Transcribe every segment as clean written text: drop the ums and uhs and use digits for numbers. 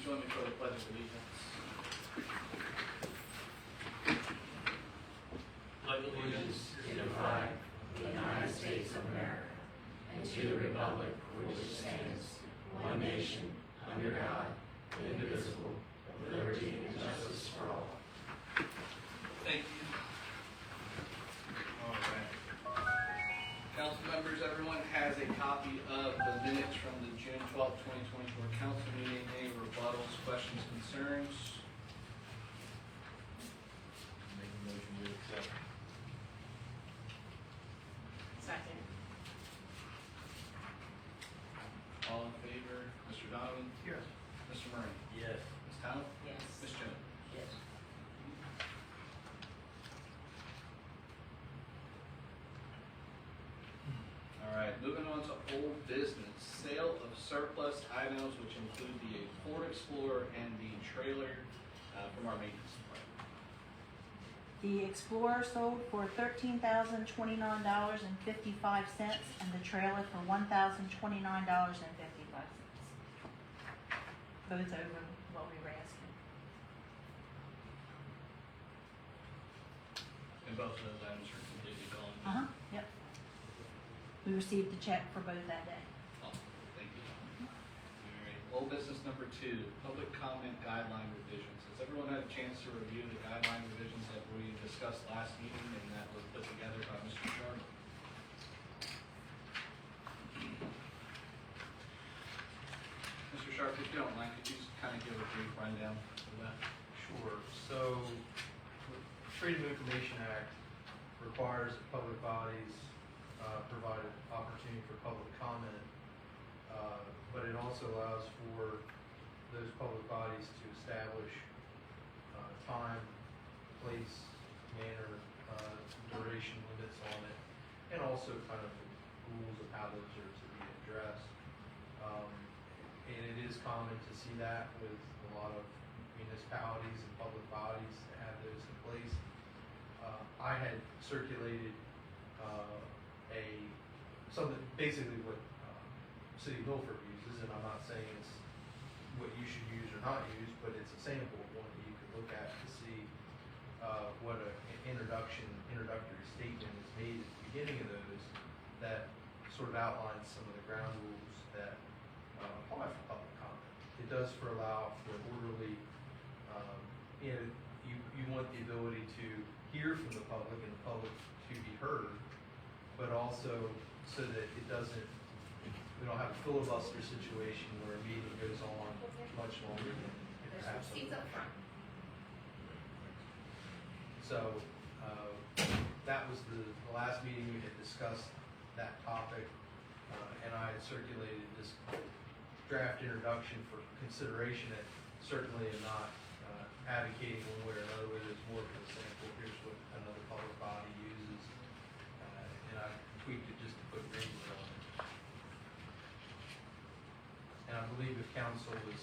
join me for the pledge of allegiance. Pledge allegiance to the flag of the United States of America and to the republic for which it stands, one nation, under God, indivisible, with liberty and justice for all. Thank you. All right. Council members, everyone has a copy of the minutes from the June 12th, 2024 council meeting. Any rebuttals, questions, concerns? Make a motion to accept. Second. All in favor? Mr. Donovan? Yes. Mr. Murray? Yes. Ms. Talent? Yes. Ms. Jones? Yes. All right, moving on to old business. Sale of surplus items, which include the Ford Explorer and the trailer from our maintenance department. The Explorer sold for $13,029.55 and the trailer for $1,029.55. Both over what we were asking. And both of those items are completely gone. Yep. We received the check for both that day. Oh, thank you. All right, old business number 2, public comment guideline revisions. Has everyone had a chance to review the guideline revisions that we discussed last meeting and that were put together by Mr. Sharp? Mr. Sharp, if you don't mind, could you just kind of give a brief rundown of that? Sure. So, the Freedom of Information Act requires that public bodies provide an opportunity for public comment, but it also allows for those public bodies to establish time, place, manner, duration limits on it, and also kind of rules of how those are to be addressed. And it is common to see that with a lot of municipalities and public bodies that have those in place. I had circulated something basically what City of Milford uses, and I'm not saying it's what you should use or not use, but it's a sample of one that you could look at to see what an introductory statement is made at the beginning of those that sort of outlines some of the ground rules that apply for public comment. It does allow for orderly, you want the ability to hear from the public and the public to be heard, but also so that it doesn't, we don't have a filibuster situation where a meeting goes on much longer than it perhaps. So, that was the last meeting we had discussed that topic, and I had circulated this draft introduction for consideration. That certainly am not advocating one way or another, whether it's more for the sample, here's what another public body uses, and I tweaked it just to put ranges on it. And I believe if council was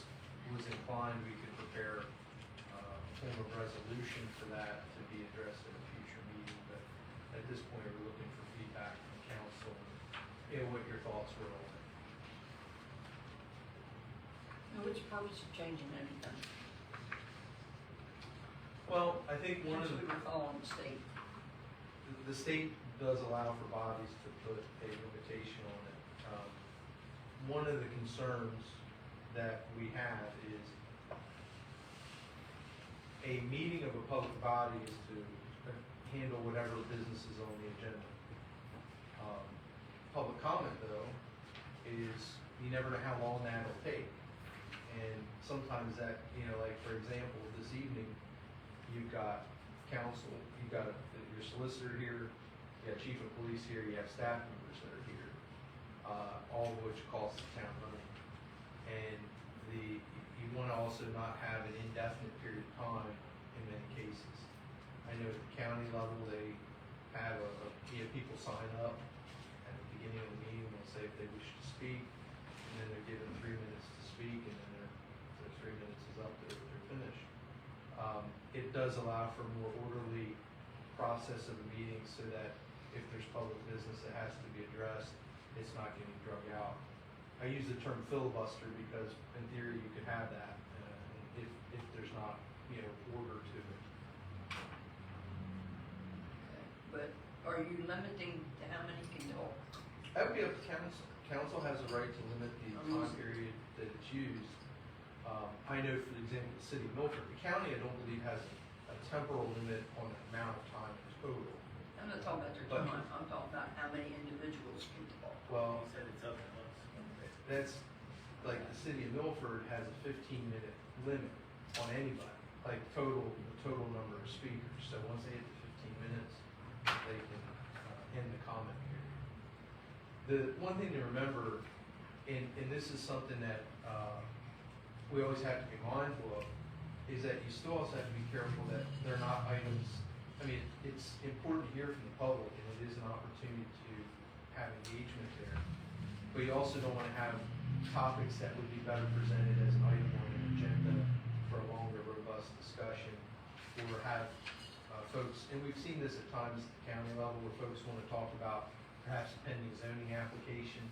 inclined, we could prepare a form of resolution for that to be addressed at a future meeting, but at this point, we're looking for feedback from council and what your thoughts were on it. Now, what's the purpose of changing anything? Well, I think one of Since the, we were following the state. the state does allow for bodies to put a limitation on it. One of the concerns that we have is a meeting of a public body is to handle whatever business is on the agenda. Public comment, though, is you never know how long that'll take. And sometimes that, like for example, this evening, you've got council, you've got your solicitor here, you got chief of police here, you have staff members that are here, all of which cost the town money. And you want to also not have an indefinite period of time in many cases. I know at the county level, they have people sign up at the beginning of the meeting, they'll say if they wish to speak, and then they're given 3 minutes to speak, and then their 3 minutes is up, they're finished. It does allow for a more orderly process of the meeting so that if there's public business that has to be addressed, it's not getting drug out. I use the term filibuster because in theory you could have that order to it. But are you limiting to how many can talk? That would be up to council. Council has a right to limit the time period that it's used. I know, for example, the city of Milford, the county, I don't believe has a temporal limit on the amount of time in total. I'm not talking about their But- time, I'm talking about how many individuals can talk. Well, Said it's up to us. that's, like, the city of Milford has a 15-minute limit on anybody, like the total number of speakers. So once they hit the 15 minutes, they can end the comment period. The one thing to remember, and this is something that we always have to be mindful of, is that you still also have to be careful that they're not items. I mean, it's important to hear from the public, and it is an opportunity to have engagement there. But you also don't want to have topics that would be better presented as an item on an agenda for a longer, robust discussion, or have folks, and we've seen this at times at the county level, where folks want to talk about perhaps a pending zoning application.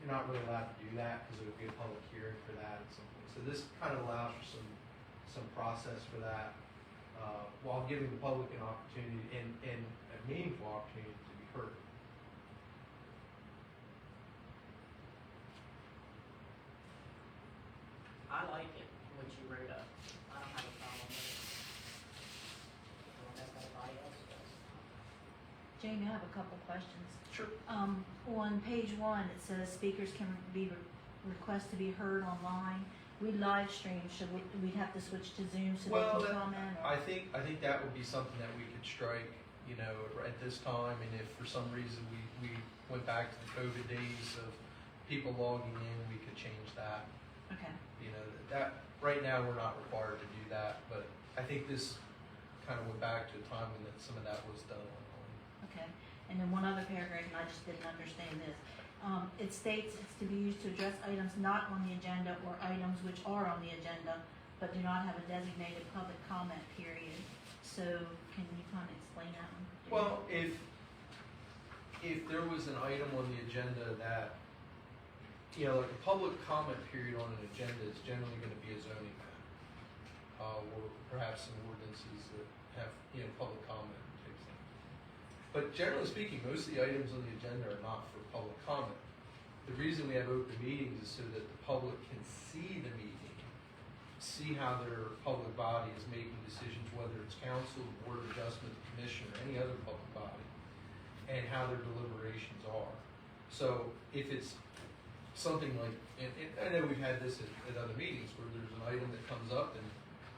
You're not really allowed to do that because it would be a public hearing for that at some point. So this kind of allows for some process for that, while giving the public an opportunity and a meaningful opportunity to be heard. I like it, what you wrote up. I don't have a problem with it. I don't know if anybody else does. Jamie, I have a couple questions. Sure. On page 1, it says speakers can be request to be heard online. We live stream, should we'd have to switch to Zoom so Well, they that- can comment? Or? I think that would be something that we could strike, you know, at this time, and if for some reason we went back to the COVID days of people logging in, we could change that. Okay. You know, that, right now, we're not required to do that, but I think this kind of went back to a time when some of that was done online. Okay. And then one other paragraph, and I just didn't understand this. It states it's to be used to address items not on the agenda or items which are on the agenda, but do not have a designated public comment period. So can you kind of explain that one? Well, if there was an item on the agenda that, you know, like a public comment period on an agenda is generally gonna be a zoning matter, or perhaps some ordinances that have, you know, public comment type things. But generally speaking, most of the items on the agenda are not for public comment. The reason we have open meetings is so that the public can see the meeting, see how their public body is making decisions, whether it's council, board of adjustment, the commission, or any other public body, and how their deliberations are. So if it's something like, and I know we've had this at other meetings where there's an item that comes up and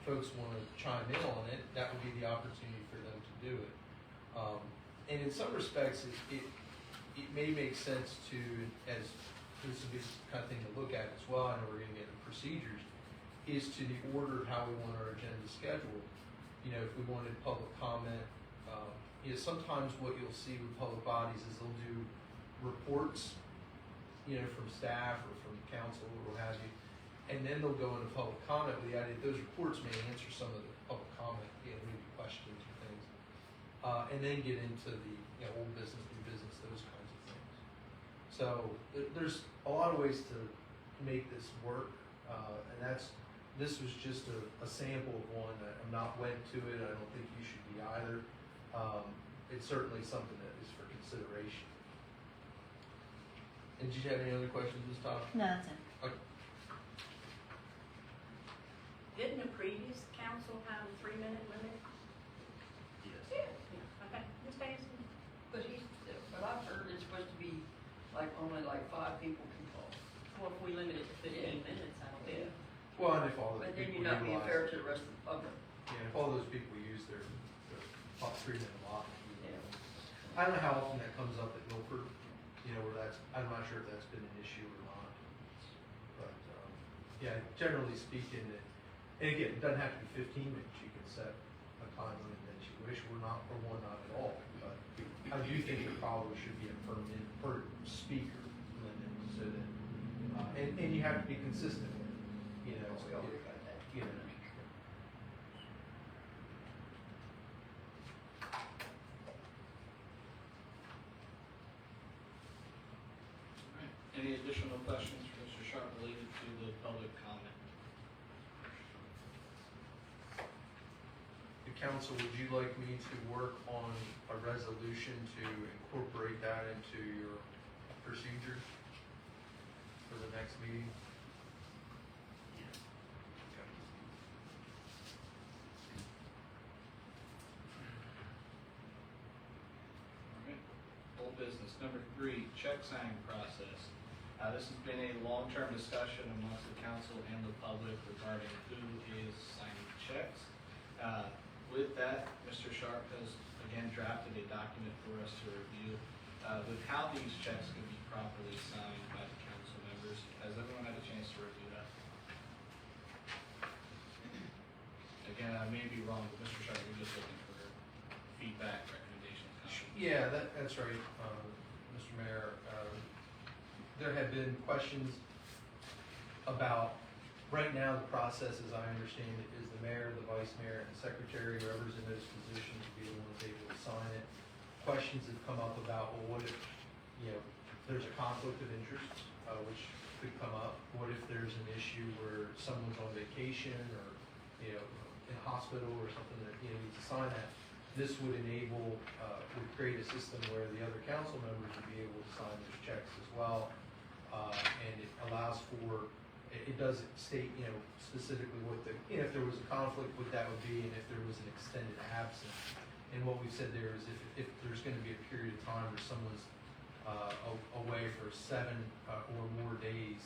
folks want to chime in on it, that would be the opportunity for them to do it. And in some respects, it may make sense to, as this would be the kind of thing to look at as well, I know we're going to get into procedures, is to the order of how we want our agenda scheduled. You know, if we wanted public comment, you know, sometimes what you'll see with public bodies is they'll do reports, you know, from staff or from council or what have you, and then they'll go into public comment with the idea that those reports may answer some of the public comment, you know, maybe questions or things, and then get into the, you know, old business, new business, those kinds of things. So there's a lot of ways to make this work, and this was just a sample of one. I'm not wed to it. I don't think you should be either. It's certainly something that is for consideration. And did you have any other questions this time? No, that's it. Didn't the previous council have a 3-minute limit? Yes. Yeah. Okay, Ms. Basin? But what I've heard is supposed to be like only like 5 people can talk. Well, if we limit it to 15 minutes, I don't think. Well, and if all those But then people you're not being utilize, fair to the rest of the public. yeah, if all those people use their top 3-minute block. Yeah. I don't know how often that comes up at Milford, you know, where I'm not sure if that's been an issue or not. But, yeah, generally speaking, and again, it doesn't have to be 15 minutes, you can set a time limit that you wish, not at all. But I do think there probably should be a per speaker limit, so that, and you have to be consistent with it, you know. We already got that. You know. Any additional questions for Mr. Sharp related to the public comment? council, would you like me to work on a resolution to incorporate that into your procedure for the next meeting? Yes. Okay. Alright, old business, number 3, check signing process. This has been a long-term discussion amongst the council and the public regarding who is signing checks. With that, Mr. Sharp has again drafted a document for us to review with how these checks can be properly signed by the council members. Has everyone had a chance to review that? Again, I may be wrong, but Mr. Sharp, you're just looking for feedback, recommendations, comments. Yeah, that's right, Mr. Mayor. There have been questions about, right now, the process, as I understand it, is the mayor, the vice mayor, and the secretary, whoever's in those positions, will be the ones able to sign it. Questions have come up about, well, what if, there's a conflict of interest, which could come up? What if there's an issue where someone's on vacation or, in hospital or something that, needs to sign that? This would enable, would create a system where the other council members would be able to sign those checks as well. And it allows for, it does state, specifically what the, if there was a conflict, what that would be, and if there was an extended absence. And what we've said there is if there's gonna be a period of time where someone's, away for 7 or more days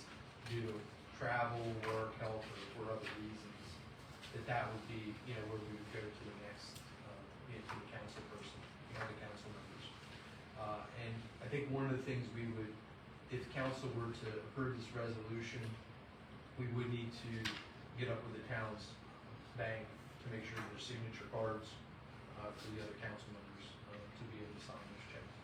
due to travel, work, health, or other reasons, that would be, where we would go to the next, to the council person, the council members. And I think one of the things we would, if council were to approve this resolution, we would need to get up with the town's bank to make sure there's signature cards for the other council members to be able to sign those checks.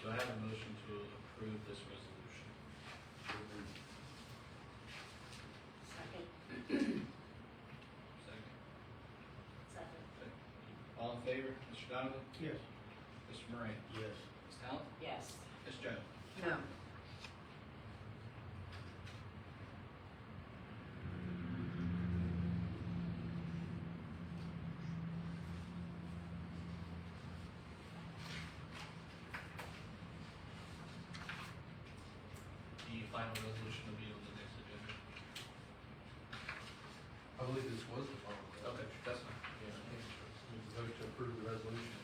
Do I have a motion to approve this resolution? Second. Second. Second. All in favor? Mr. Donovan? Yes. Mr. Moran? Yes. Ms. Talent? Yes. Ms. Jones? No. The final resolution will be on the next agenda. I believe this was the final. Okay, that's fine. Yeah, I think we vote to approve the resolution.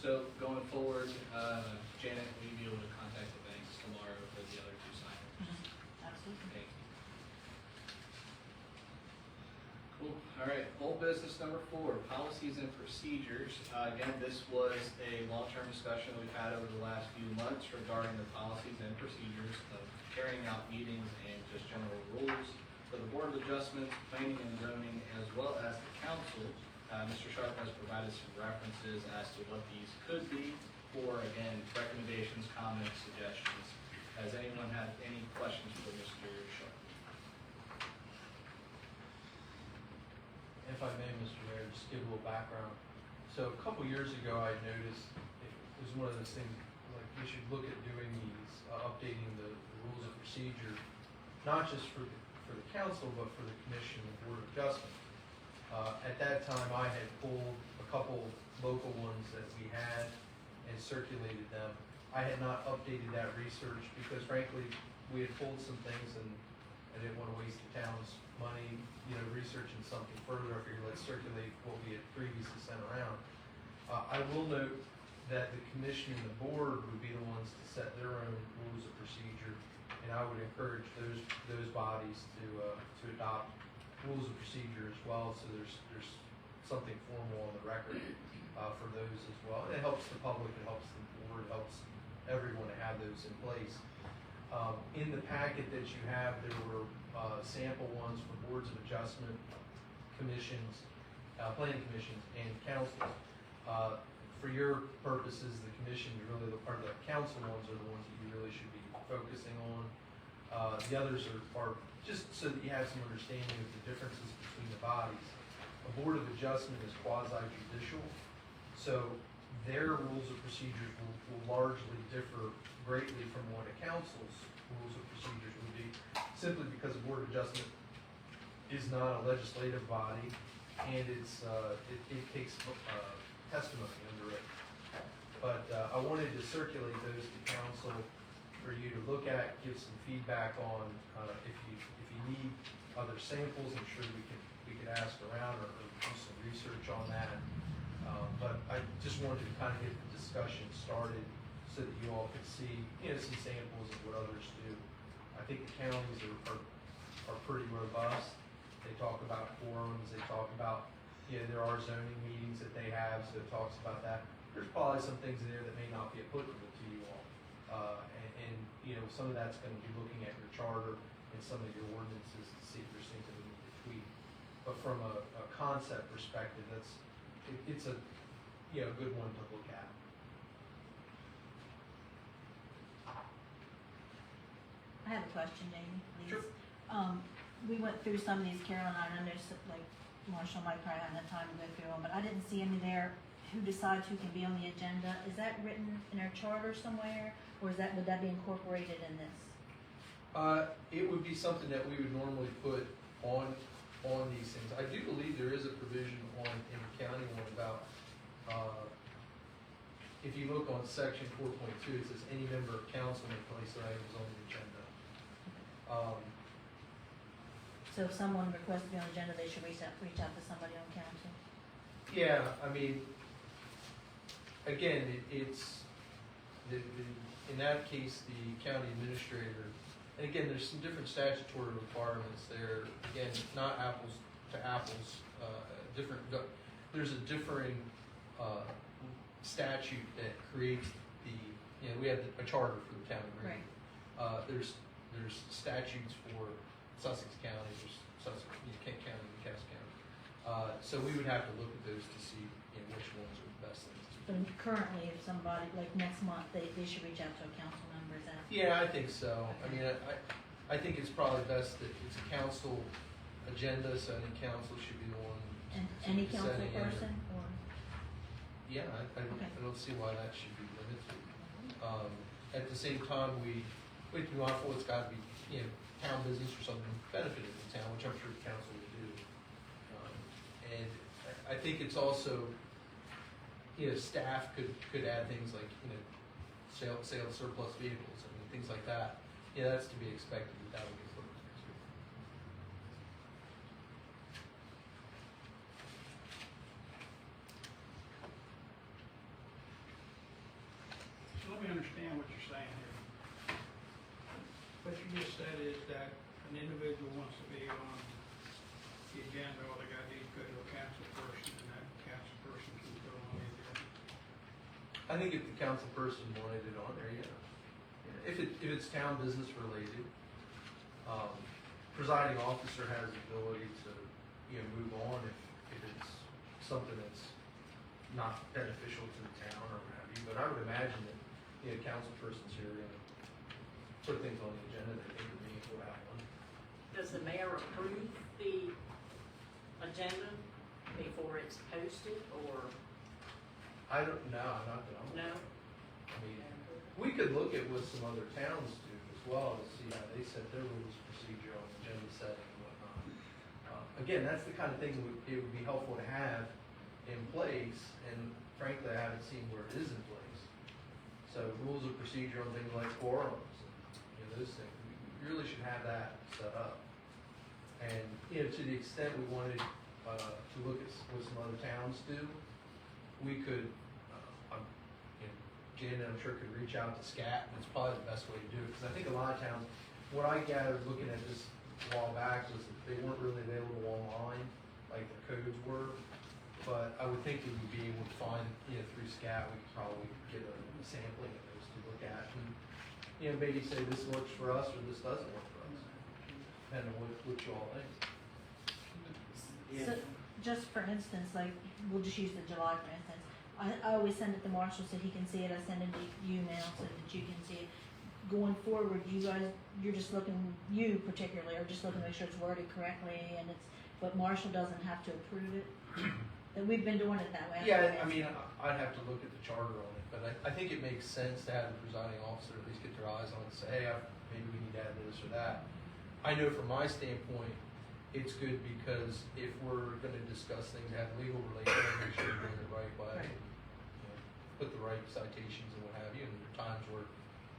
So going forward, Janet, will you be able to contact the banks tomorrow for the other 2 signers? Absolutely. Thank you. Cool. All right, old business number 4, policies and procedures. Again, this was a long-term discussion we've had over the last few months regarding the policies and procedures of carrying out meetings and just general rules for the Board of Adjustments, Planning and Zoning, as well as the council. Mr. Sharp has provided some references as to what these could be for, again, recommendations, comments, suggestions. Has anyone had any questions for Mr. Sharp? If I may, Mr. Mayor, just give a little background. So a couple years ago, I noticed it was one of those things, like we should look at doing these, updating the rules of procedure, not just for the council, but for the commission and Board of Adjustment. At that time, I had pulled a couple local ones that we had and circulated them. I had not updated that research because frankly, we had pulled some things and I didn't want to waste the town's money, researching something further. I figured let's circulate what we had previously sent around. I will note that the commission and the board would be the ones to set their own rules of procedure, and I would encourage those bodies to adopt rules of procedure as well, so there's something formal on the record for those as well. And it helps the public, it helps the board, it helps everyone to have those in place. In the packet that you have, there were sample ones for boards of adjustment, commissions, planning commissions, and councils. For your purposes, the commission, or the council ones are the ones that you really should be focusing on. The others are just so that you have some understanding of the differences between the bodies. A board of adjustment is quasi-judicial, so their rules of procedures will largely differ greatly from what a council's rules of procedures would be, simply because the Board of Adjustment is not a legislative body, and it takes testimony under it. But I wanted to circulate those to council for you to look at, give some feedback on. If you need other samples, I'm sure we could ask around or do some research on that. But I just wanted to kind of get the discussion started so that you all could see, some samples of what others do. I think the counties are pretty robust. They talk about forums, they talk about, there are zoning meetings that they have, so it talks about that. There's probably some things in there that may not be applicable to you all. Some of that's gonna be looking at your charter and some of your ordinances to see if there's things that we need to tweak. But from a concept perspective, it's a good one to look at. I have a question, Jamie, please. Sure. We went through some of these, Carol and I know, like, Marshall might probably have enough time to go through them, but I didn't see any there. Who decides who can be on the agenda? Is that written in our charter somewhere, or would that be incorporated in this? It would be something that we would normally put on these things. I do believe there is a provision in the county one about, if you look on section 4.2, it says any member of council may place items on the agenda. So if someone requests to be on the agenda, they should reach out to somebody on council? Yeah, I mean, again, it's, in that case, the county administrator, and again, there's some different statutory requirements there. Again, not apples to apples, there's a differing statute that creates we have a charter for the town of Greenwood. Right. There's statutes for Sussex County, there's Kent County, and Cass County. So we would have to look at those to see which ones are the best things to So do. currently, if somebody, like next month, they should reach out to a council member, is that? Yeah, I think so. I mean, I think it's probably best that it's a council agenda, so any council should be the one. And to any be council setting it. person, or? Yeah, I Okay. don't see why that should be limited. At the same time, we have to be mindful it's gotta be, town business or something benefiting the town, which I'm sure the council would do. And I think it's also, staff could add things like, sale of surplus vehicles, things like that. Yeah, that's to be expected that would get put in there too. So let me understand what you're saying here. What you just said is that an individual wants to be on the agenda, or they got to go to a council person, and that council person can go on the agenda. I think if the council person wanted it on there, yeah. If it's town business related, presiding officer has the ability to, move on if it's something that's not beneficial to the town or what have you. But I would imagine that, council persons here are gonna put things on the agenda that they would meaningful to have one. Does the mayor approve the agenda before it's posted, or I don't know, not that I'm. no? I mean, we could look at what some other towns do as well to see how they set their rules of procedure on agenda setting and whatnot. Again, that's the kind of thing it would be helpful to have in place, and frankly, I haven't seen where it is in place. So rules of procedure on things like quorums, and those things, we really should have that set up. And, to the extent we wanted to look at what some other towns do, we could, Janet, I'm sure, could reach out to SCAT, and it's probably the best way to do it, because I think a lot of towns, what I gathered looking at this a while back was that they weren't really available online, like the codes were, but I would think we would be able to find, through SCAT, we could probably get a sampling of those to look at, and, maybe say this works for us, or this doesn't work for us, depending on what you all think. So, just for instance, like, we'll just use the July for instance. I always send it to Marshall so he can see it. I send it to you now so that you can see it. Going forward, you're just looking, you particularly, are just looking to make sure it's worded correctly but Marshall doesn't have to approve it? that we've been doing it that way. Yeah, I mean, I'd have to look at the charter on it, but I think it makes sense to have the presiding officer at least get their eyes on it and say, hey, maybe we need to add this or that. I know from my standpoint, it's good because if we're gonna discuss things that have legal relation, make sure we're doing it the right way. Right. You know, put the right citations and what have you, and there are times where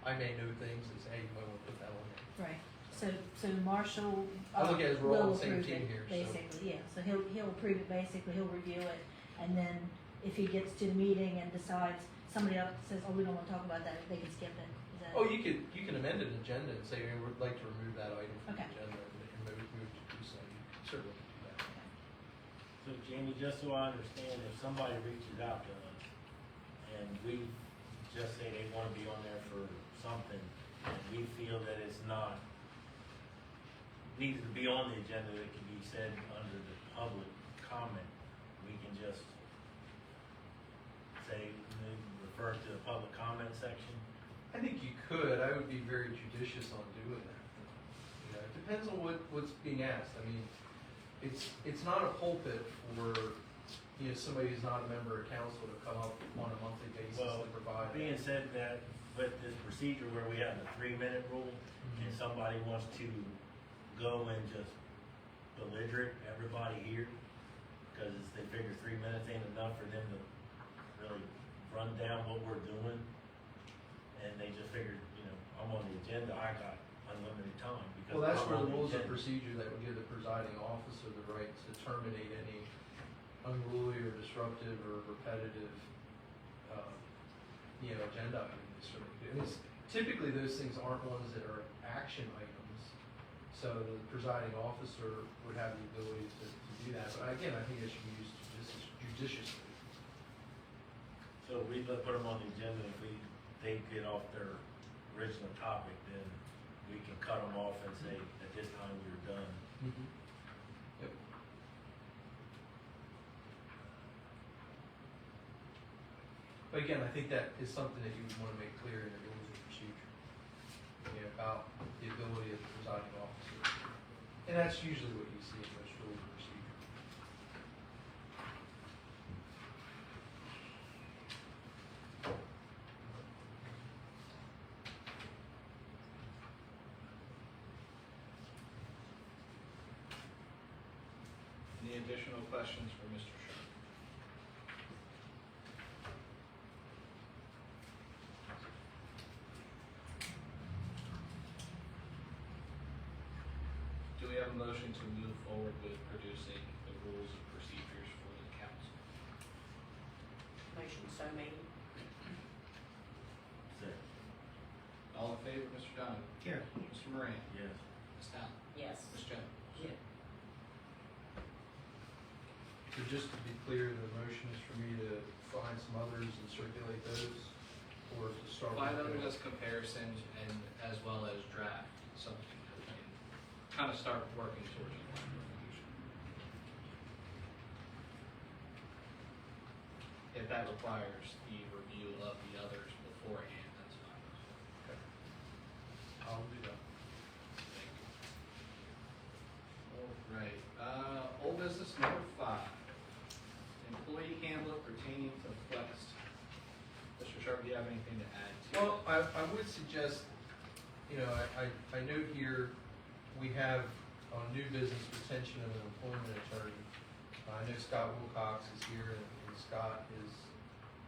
I may know things and say, hey, you might wanna put that on there. Right, so Marshall. I look at it as we're all on will the same approve team it, here, so. Basically, yeah, so he'll approve it, basically, he'll review it, and then if he gets to the meeting and decides, somebody else says, oh, we don't wanna talk about that, they can skip it, is that? Oh, you can amend an agenda and say, hey, we'd like to remove that item from the Okay. agenda and move to do so. You can certainly do that. So Jamie, just so I understand, if somebody reaches out to us and we just say they wanna be on there for something, and we feel that it's not, needs to be on the agenda, that can be said under the public comment, we can just say, refer to the public comment section? I think you could. I would be very judicious on doing that. You know, it depends on what's being asked. I mean, it's not a pulpit for, you know, somebody who's not a member of council to come up on a monthly basis Well, to provide. being said that, with this procedure where we have the 3-minute rule, and somebody wants to go and just belligerent everybody here, because they figure 3 minutes ain't enough for them to really run down what we're doing, and they just figured, you know, I'm on the agenda, I got unlimited time. Because Well, that's I'm where on the rules of agenda. procedure that would give the presiding officer the right to terminate any unruly or disruptive or repetitive, you know, agenda items. And typically, those things aren't ones that are action items. So the presiding officer would have the ability to do that. But again, I think it should be used judiciously. So if we put them on the agenda, if they get off their original topic, then we can cut them off and say, at this time, we're done. Yep. But again, I think that is something that you would want to make clear in the rules of procedure, you know, about the ability of the presiding officer. And that's usually what you see in most rules of procedure. Any additional questions for Mr. Sherman? Do we have a motion to move forward with producing the rules and procedures for the council? Motion so made. Second. All in favor, Mr. Donovan? Yes. Mr. Moran? Yes. Ms. Allen? Yes. Ms. Jones? Yeah. So just to be clear, the motion is for me to find some others and circulate those, or to start with? Find others as comparisons and as well as draft something and kind of start working towards a plan of resolution. If that requires the review of the others beforehand, that's fine. Okay. I'll do that. Thank you. All right, old business number 5, employee handbook pertaining to Flex. Mr. Sharp, do you have anything to add to? Well, I would suggest, you know, I note here, we have on new business retention of an employment attorney. I know Scott Wilcox is here, and Scott is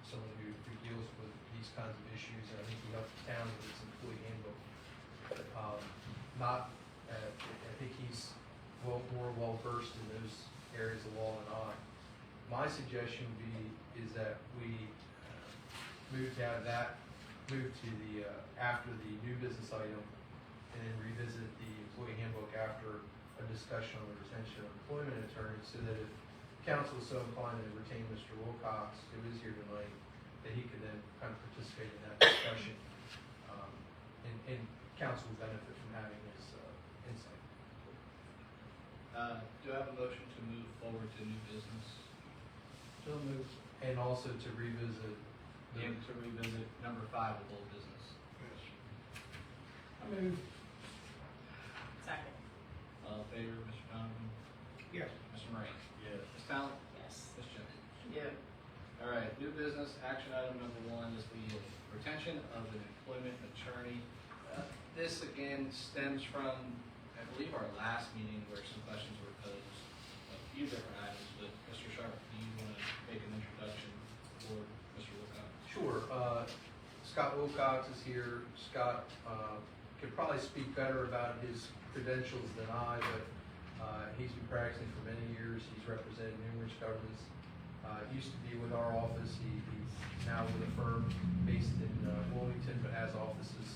someone who deals with these kinds of issues, and I think he helps the town with its employee handbook. I think he's more well versed in those areas of law than I. My suggestion would be, is that we move to have that, move to the, after the new business item, and then revisit the employee handbook after a discussion on the retention of employment attorneys, so that if council is so inclined to retain Mr. Wilcox, who is here tonight, that he could then kind of participate in that discussion, and council will benefit from having his insight. Do I have a motion to move forward to new business? So moved. And also to revisit the, And to revisit number 5 of old business. Yes. I move. Second. All in favor, Mr. Donovan? Yes. Mr. Moran? Yes. Ms. Allen? Yes. Ms. Jones? Yeah. All right, new business, action item number 1 is the retention of an employment attorney. This again stems from, I believe, our last meeting where some questions were posed, a few different items, but Mr. Sharp, do you want to make an introduction for Mr. Wilcox? Sure, Scott Wilcox is here. Scott, could probably speak better about his credentials than I, but, he's been practicing for many years. He's represented numerous governments. Used to be with our office. He's now with a firm based in, Wilmington, but has offices,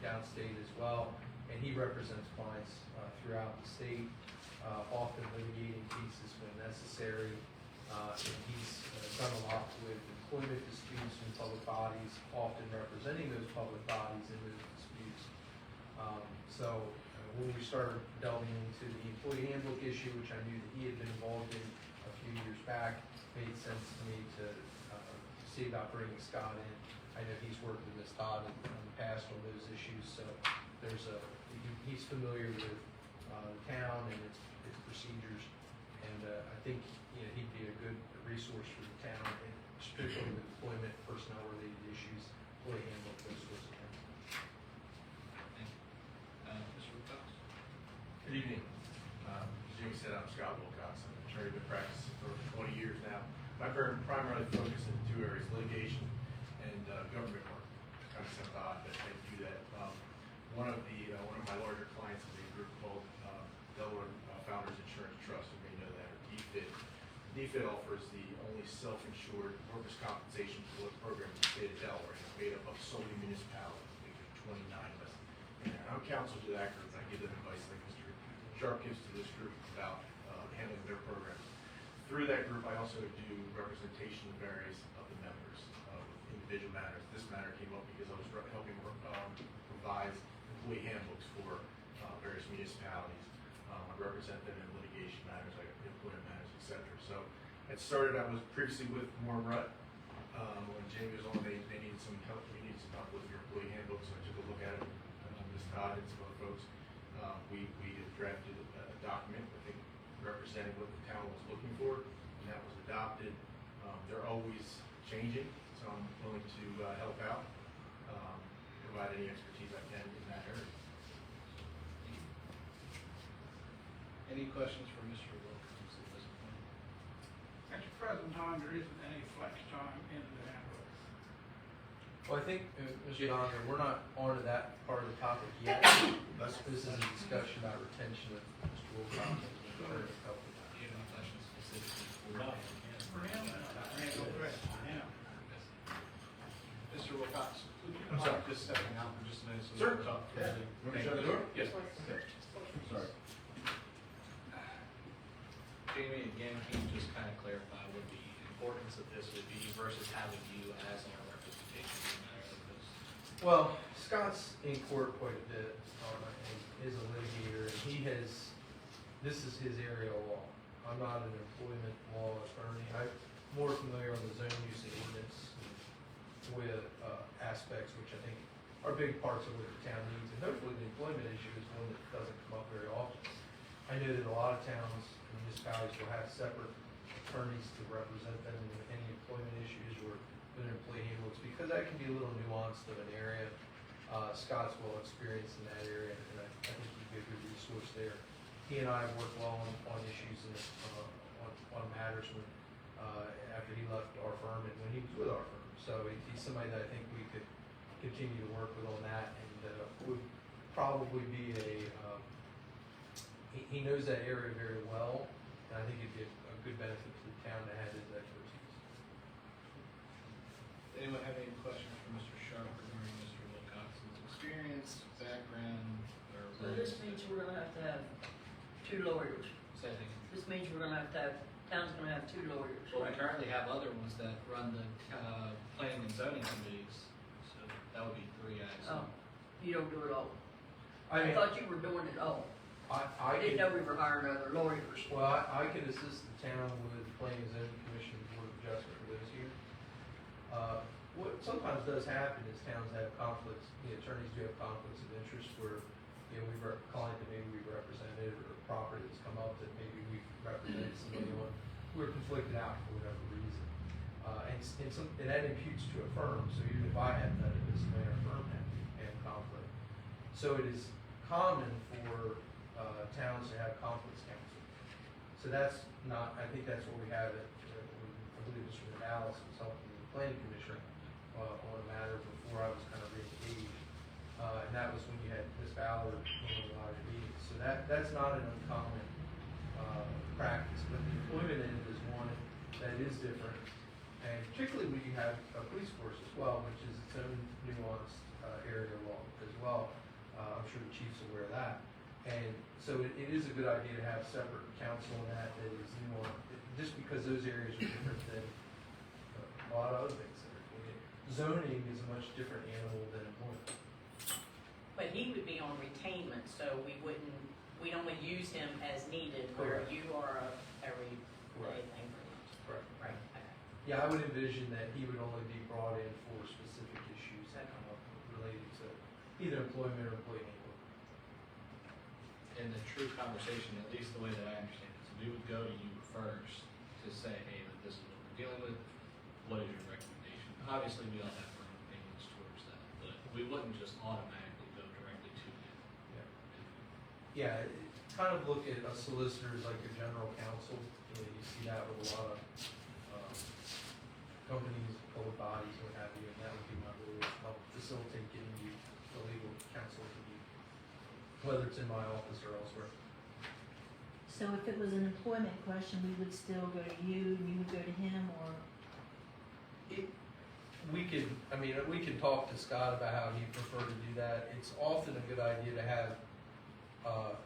downstate as well. And he represents clients, throughout the state, often litigating cases when necessary. And he's done a lot with employment disputes in public bodies, often representing those public bodies in those disputes. When we started delving into the employee handbook issue, which I knew that he had been involved in a few years back, made sense to me to see about bringing Scott in. I know he's worked with Ms. Todd in the past on those issues, so he's familiar with the town and its procedures, and I think he'd be a good resource for the town, and strictly with employment, personnel-related issues, employee handbook, those sorts of things. Thank you. Mr. Wilcox? Good evening. As Jimmy said, I'm Scott Wilcox. I'm an attorney been practicing for over 20 years now. My firm primarily focuses in 2 areas, litigation and government work. It's kind of sounds odd that they do that. One of my larger clients is a group called Delaware Founders Insurance Trust. You may know that, or DFID. DFID offers the only self-insured workers' compensation program in the state of Delaware. It's made up of solely municipalities. I think there's 29 of us. And I'm counsel to that group. I give them advice like Mr. Sharp gives to this group about handling their programs. Through that group, I also do representation of various of the members of individual matters. This matter came up because I was helping revise employee handbooks for various municipalities. I represent them in litigation matters, like employment matters, etc. So it started, I was previously with Warren Rutt. When Jamie was on, they needed some help. We needed some help with your employee handbook, so I took a look at it. Ms. Todd and some other folks. We had drafted a document, I think, representing what the town was looking for, and that was adopted. They're always changing, so I'm willing to help out, provide any expertise I can in that area. Any questions for Mr. Wilcox at this point? At the present time, there isn't any flex time in the handbook. Well, I think, Mr. Donovan, we're not onto that part of the topic yet. This is a discussion about retention of Mr. Wilcox as an attorney to help with that. Do you have any questions specifically for No. For him, I ain't no question for him. Mr. Wilcox, would you I'm sorry. mind just stepping out for just a minute so we Sure. can talk Yeah. freely? Want me to shut the door? Yes. Sorry. Jamie, again, can you just kind of clarify what the importance of this would be versus having you as our representation in the matter like this? Well, Scott's in court quite a bit, and is a litigator, and this is his area of law. I'm not an employment law attorney. I'm more familiar on the zone use and ordinance with aspects which I think are big parts of what the town needs, and hopefully the employment issue is one that doesn't come up very often. I know that a lot of towns and municipalities will have separate attorneys to represent them in any employment issues or with employee handbooks, because that can be a little nuanced of an area. Scott's well experienced in that area, and I think he'd be a good resource there. He and I have worked well on issues and on matters when after he left our firm and when he was with our firm. So he's somebody that I think we could continue to work with on that, and would probably be he knows that area very well, and I think it'd be a good benefit to the town to have his expertise. Anyone have any questions for Mr. Sharp regarding Mr. Wilcox's experience, background, or? So this means we're gonna have to have 2 lawyers. Setting. This means we're gonna have to have, town's gonna have 2 lawyers, Well, we right? currently have other ones that run the planning and zoning committees, so that would be 3, I Oh, assume. you don't do it all. I I mean, thought you were doing it all. I I didn't could, know we were hiring other lawyers. well, I could assist the town with the planning and zoning commission board of adjustment for those here. What sometimes does happen is towns have conflicts, the attorneys do have conflicts of interest where, we've got a client that maybe we've represented, or a property that's come up that maybe we've represented somebody on, we're conflicted out for whatever reason. and that imputes to a firm, so even if I had done it, this way our firm had conflict. So it is common for, towns to have conflicts counsel. So that's not, I think that's what we have at, I believe Mr. Dallas was helping the planning commission, on a matter before I was kind of re-engaged. And that was when you had Ms. Ballard in a lot of meetings. So that's not an uncommon, practice, but the employment end is one that is different. And particularly when you have a police force as well, which is its own nuanced, area of law as well. I'm sure the chief's aware of that. And so it is a good idea to have separate counsel in that is nuanced, just because those areas are different than a lot of other things that are included. Zoning is a much different animal than employment. But he would be on retainment, so we'd only use him as needed, where Correct. you are a every Right. day thing pretty much. Correct. Right, okay. Yeah, I would envision that he would only be brought in for specific issues that come up related to either employment or employee handbook. In the true conversation, at least the way that I understand it, is we would go to you first to say, hey, this is what we're dealing with, what is your recommendation? Obviously, we all have our own opinions towards that, but we wouldn't just automatically go directly to you. Yeah, kind of look at a solicitor as like a general counsel. You know, you see that with a lot of, companies, public bodies, what have you, and that would be my role, help facilitate getting you the legal counsel you need, whether it's in my office or elsewhere. So if it was an employment question, we would still go to you, and you would go to him, or? We can talk to Scott about how he'd prefer to do that. It's often a good idea to have,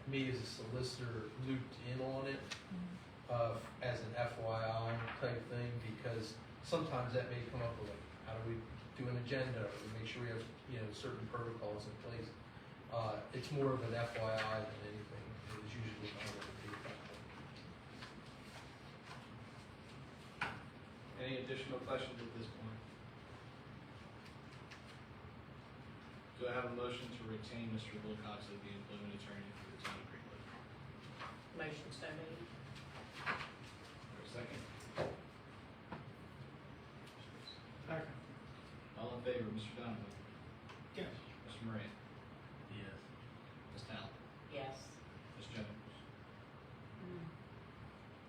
me as a solicitor looped in on it, as an FYI type thing, because sometimes that may come up with like, how do we do an agenda, or make sure we have, certain protocols in place. It's more of an FYI than anything. It's usually not what we do at that point. Any additional questions at this point? Do I have a motion to retain Mr. Wilcox as the employment attorney for the town of Greenwood? Motion so made. For a second? Second. All in favor, Mr. Donovan? Yes. Mr. Moran? Yes. Ms. Talent? Yes. Ms. Jones?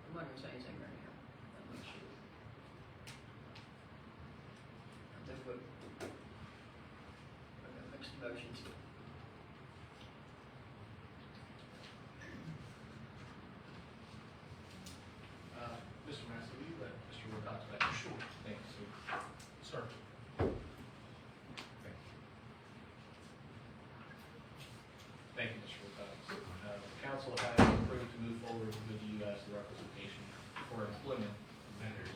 I'm not gonna say anything right now. I'm not sure. Then what? I'm gonna make some motions. Mr. Massey, will you let Mr. Wilcox back? Sure. Thank you, sir. Sir. Thank you, Mr. Wilcox. The council has approved to move forward with you as the representation for employment matters.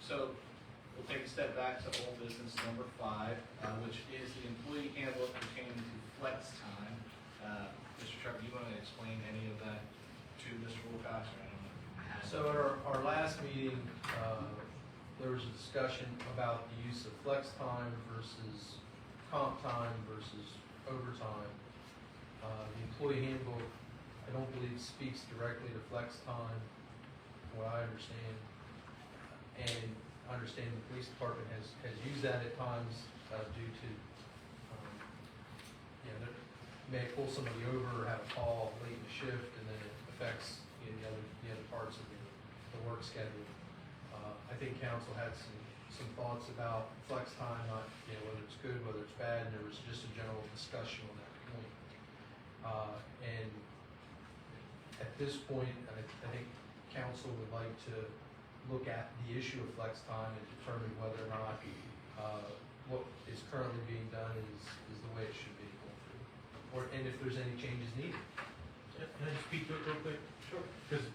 So we'll take a step back to old business number 5, which is the employee handbook pertaining to flex time. Mr. Trevor, do you want to explain any of that to Mr. Wilcox? Or I don't know. So at our last meeting, there was a discussion about the use of flex time versus comp time versus overtime. The employee handbook, I don't believe speaks directly to flex time, from what I understand. And I understand the police department has used that at times, due to, they may pull somebody over or have a call late in the shift, and then it affects, the other parts of the work schedule. I think council had some thoughts about flex time, not, whether it's good, whether it's bad, and there was just a general discussion on that point. And at this point, I think council would like to look at the issue of flex time and determine whether or not, what is currently being done is the way it should be going forward. And if there's any changes needed. Can I just speak to it real quick? Sure. Because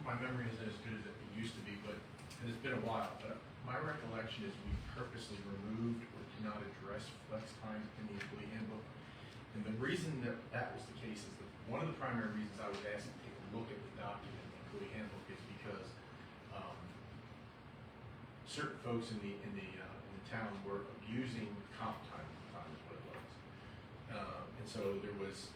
my memory isn't as good as it used to be, and it's been a while, but my recollection is we purposely removed or did not address flex time in the employee handbook. And the reason that was the case is that one of the primary reasons I was asked to take a look at the document, the employee handbook, is because certain folks in the town were abusing comp time at the time is what it was. And so there was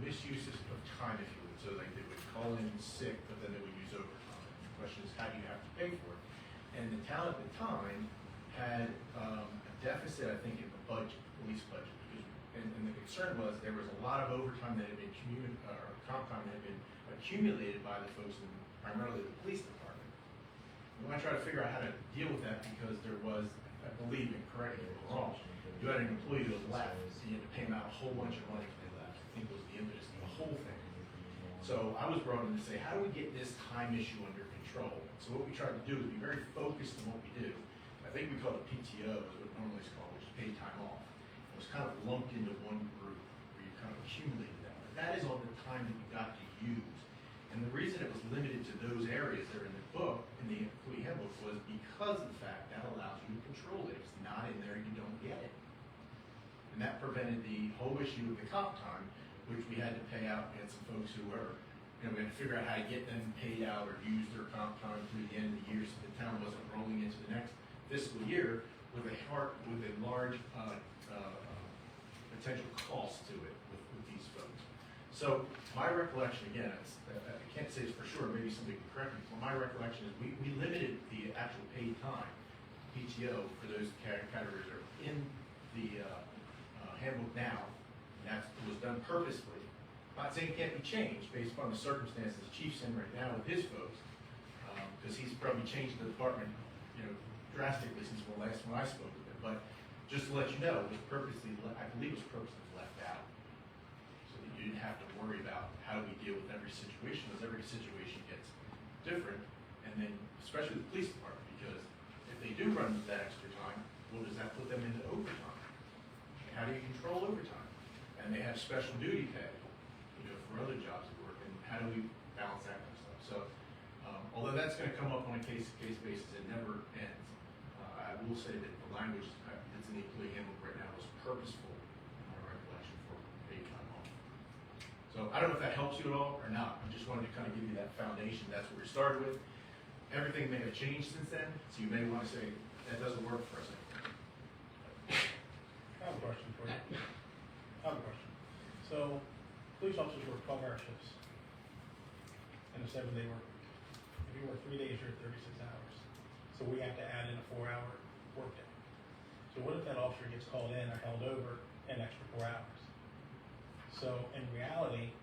misuses of time, if you would. So like they would call in sick, but then they would use overtime. The question is, how do you have to pay for it? And the town at the time had a deficit, I think, in the budget, police budget. And the concern was there was a lot of overtime that had been or comp time that had been accumulated by the folks in primarily the police department. We want to try to figure out how to deal with that because there was, I believe, and correct me if I'm wrong, you had an employee that left, so you had to pay them out a whole bunch of money when they left. I think was the impetus of the whole thing. So I was brought in to say, how do we get this time issue under control? So what we tried to do is be very focused on what we do. I think we call it PTO, is what it normally is called, which is paid time off. It was kind of lumped into one group where you kind of accumulated that. But that is on the time that you got to use. And the reason it was limited to those areas that are in the book, in the employee handbook, was because of the fact that allows you to control it. If it's not in there, you don't get it. And that prevented the whole issue of the comp time, which we had to pay out. We had some folks who were, we had to figure out how to get them paid out or use their comp time through the end of the year so the town wasn't rolling into the next fiscal year with a large potential cost to it with these folks. So my recollection, again, I can't say this for sure, maybe somebody can correct me, but my recollection is we limited the actual paid time, PTO, for those categories that are in the handbook now, and that was done purposefully. I'm not saying it can't be changed based upon the circumstances the chief's in right now with his folks, because he's probably changed the department, drastically since when I spoke with him. But just to let you know, it was purposely, I believe it was purposely left out, so that you didn't have to worry about how do we deal with every situation, because every situation gets different, and then especially the police department, because if they do run into that extra time, well, does that put them into overtime? How do you control overtime? And they have special duty pay, for other jobs at work, and how do we balance that kind of stuff? So, although that's going to come up on a case-to-case basis, it never ends. I will say that the language that's in the employee handbook right now was purposeful, in my recollection, for paid time off. So I don't know if that helps you at all or not. I just wanted to kind of give you that foundation. That's what we started with. Everything may have changed since then, so you may want to say that doesn't work for us anymore. I have a question for you. So, police officers work 12-hour shifts. And a 7-day work week. If you work 3 days, you're at 36 hours. So we have to add in a 4-hour workday. So what if that officer gets called in or held over an extra 4 hours? So in reality,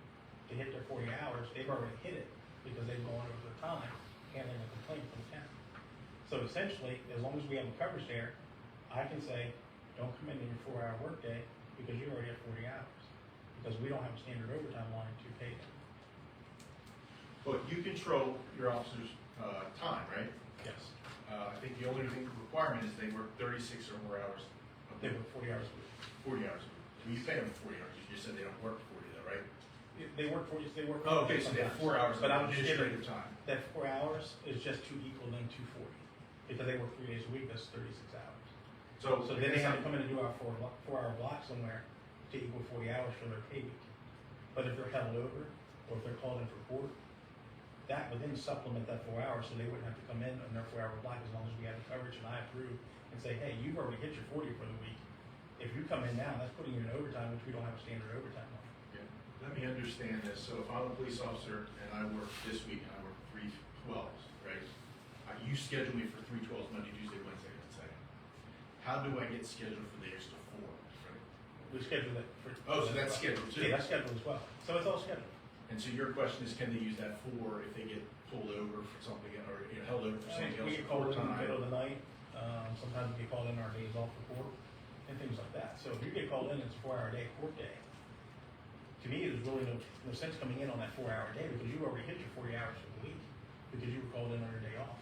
to hit their 40 hours, they've already hit it because they've gone over their time handling a complaint from the town. So essentially, as long as we have a coverage there, I can say, don't come in your 4-hour workday because you already have 40 hours. Because we don't have a standard overtime line to pay them. But you control your officers' time, right? Yes. I think the only requirement is they work 36 or more hours. They work 40 hours a week. 40 hours a week. Well, you pay them 40 hours. You just said they don't work 40 though, right? They work 40, they work. Oh, okay, so they have 4 hours But of I'm administrative time. That 4 hours is just too equal than 240. Because they work 3 days a week, that's 36 hours. So then they have to come in and do our 4-hour block somewhere to equal 40 hours for their pay week. But if they're held over, or if they're called in for court, that would then supplement that 4 hours, so they wouldn't have to come in on their 4-hour block as long as we have the coverage and I approve and say, hey, you've already hit your 40 for the week. If you come in now, that's putting you in overtime, which we don't have a standard overtime on. Yeah. Let me understand this. So if I'm a police officer and I work this week and I work 3 12s, right? You schedule me for 3 12s Monday, Tuesday, Wednesday, let's say. How do I get scheduled for the extra 4? Right? We schedule it for. Oh, so that's scheduled too? Yeah, that's scheduled as well. So it's all scheduled. And so your question is, can they use that 4 if they get pulled over for something or held over for something else? We get called in the middle of the night. Sometimes we get called in our days off for court and things like that. So if you get called in, it's a 4-hour day, court day. To me, there's really no sense coming in on that 4-hour day because you already hit your 40 hours for the week because you were called in on your day off.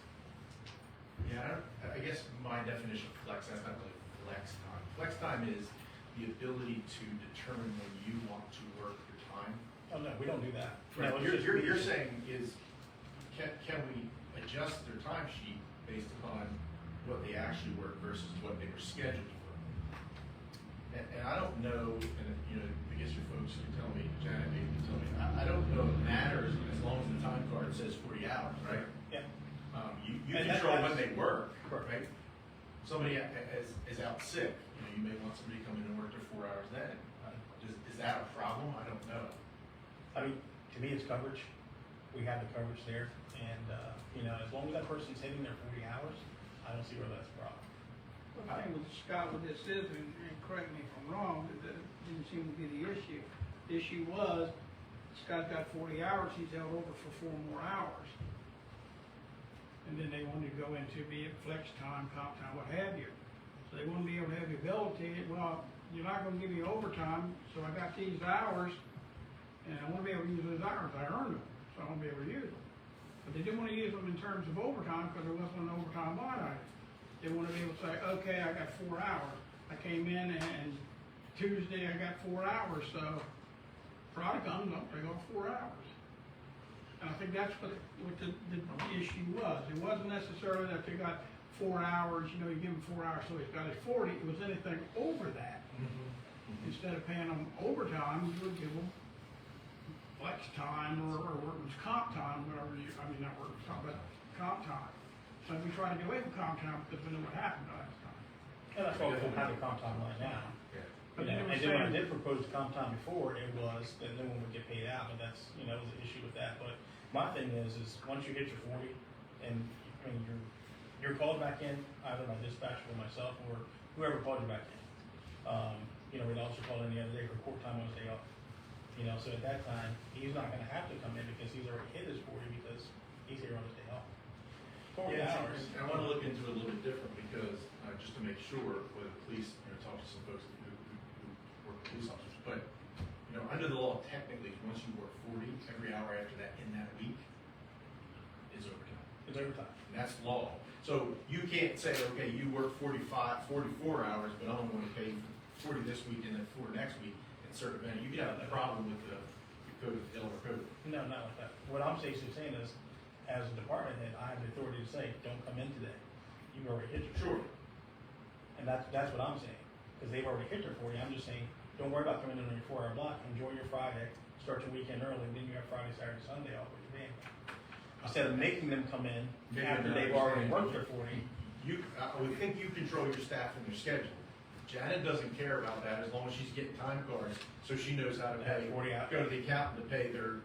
Yeah, I guess my definition of flex, that's not really flex time. Flex time is the ability to determine when you want to work your time. Oh, no, we don't do that. Right. No, You're saying is, can we adjust their timesheet based upon what they actually work versus what they were scheduled for? And I don't know, and I guess your folks can tell me, Janet maybe can tell me, I don't know if it matters as long as the time card says 40 hours, right? Yeah. You And control when that's- they work, Correct. right? Somebody is out sick, you may want somebody to come in and work their 4 hours then. Is that a problem? I don't know. I mean, to me, it's coverage. We have the coverage there. And, as long as that person's hitting their 40 hours, explain with Scott what this is, and correct me if I'm wrong, that didn't seem to be the issue. The issue was, Scott got 40 hours, he's held over for 4 more hours. And then they wanted to go into be it flex time, comp time, what have you. So they want to be able to have the ability, well, you're not gonna give me overtime, so I got these hours, and I wanna be able to use those hours, I earned them, so I wanna be able to use them. But they didn't wanna use them in terms of overtime, because there wasn't an overtime line item. They wanna be able to say, okay, I got 4 hours, I came in and Tuesday I got 4 hours, so Friday comes, I'll take off 4 hours. And I think that's what the issue was. It wasn't necessarily that they got 4 hours, you know, you give him 4 hours, so he's got his 40. It was anything over that. Instead of paying them overtime, you would give them flex time or workman's comp time, whatever you, I mean, not workman's comp, but comp time. So we tried to get away from comp time because we knew what happened last time. And that's why we don't have a comp time right now. But You they know, were and then when I saying, did propose the comp time before, it was that no one would get paid out, but that's, you know, was an issue with that. But my thing is once you hit your 40, and, I mean, you're called back in, either by dispatch or myself, or whoever called you back in. You know, we'd also called in the other day for court time on his day off. You know, so at that time, he's not gonna have to come in because he's already hit his 40 because he's here on his day off. 40 Yeah, hours. and I wanna look into it a little bit different because, just to make sure, whether the police, you know, talk to some folks who work police officers, but, you know, under the law, technically, once you work 40, every hour after that in that week is overtime. It's overtime. And that's law. So you can't say, okay, you work 44 hours, but I'm only gonna pay you 40 this week and then 4 next week in certain event. You could have a problem with the code of Delaware code. No, not like that. What I'm basically saying is, as a department head, I have the authority to say, don't come in today. You've already hit your 40. Sure. And that's what I'm saying. Because they've already hit their 40. I'm just saying, don't worry about coming in on your 4 hour block. Enjoy your Friday, start your weekend early, and then you have Friday, Saturday, Sunday off with your family. Instead of making them come in Maybe after I'm not they've already understanding. worked their 40. I would think you control your staff and your schedule. Janet doesn't care about that as long as she's getting time cards, so she knows how to pay. 40 hours. Go to the accountant to pay their,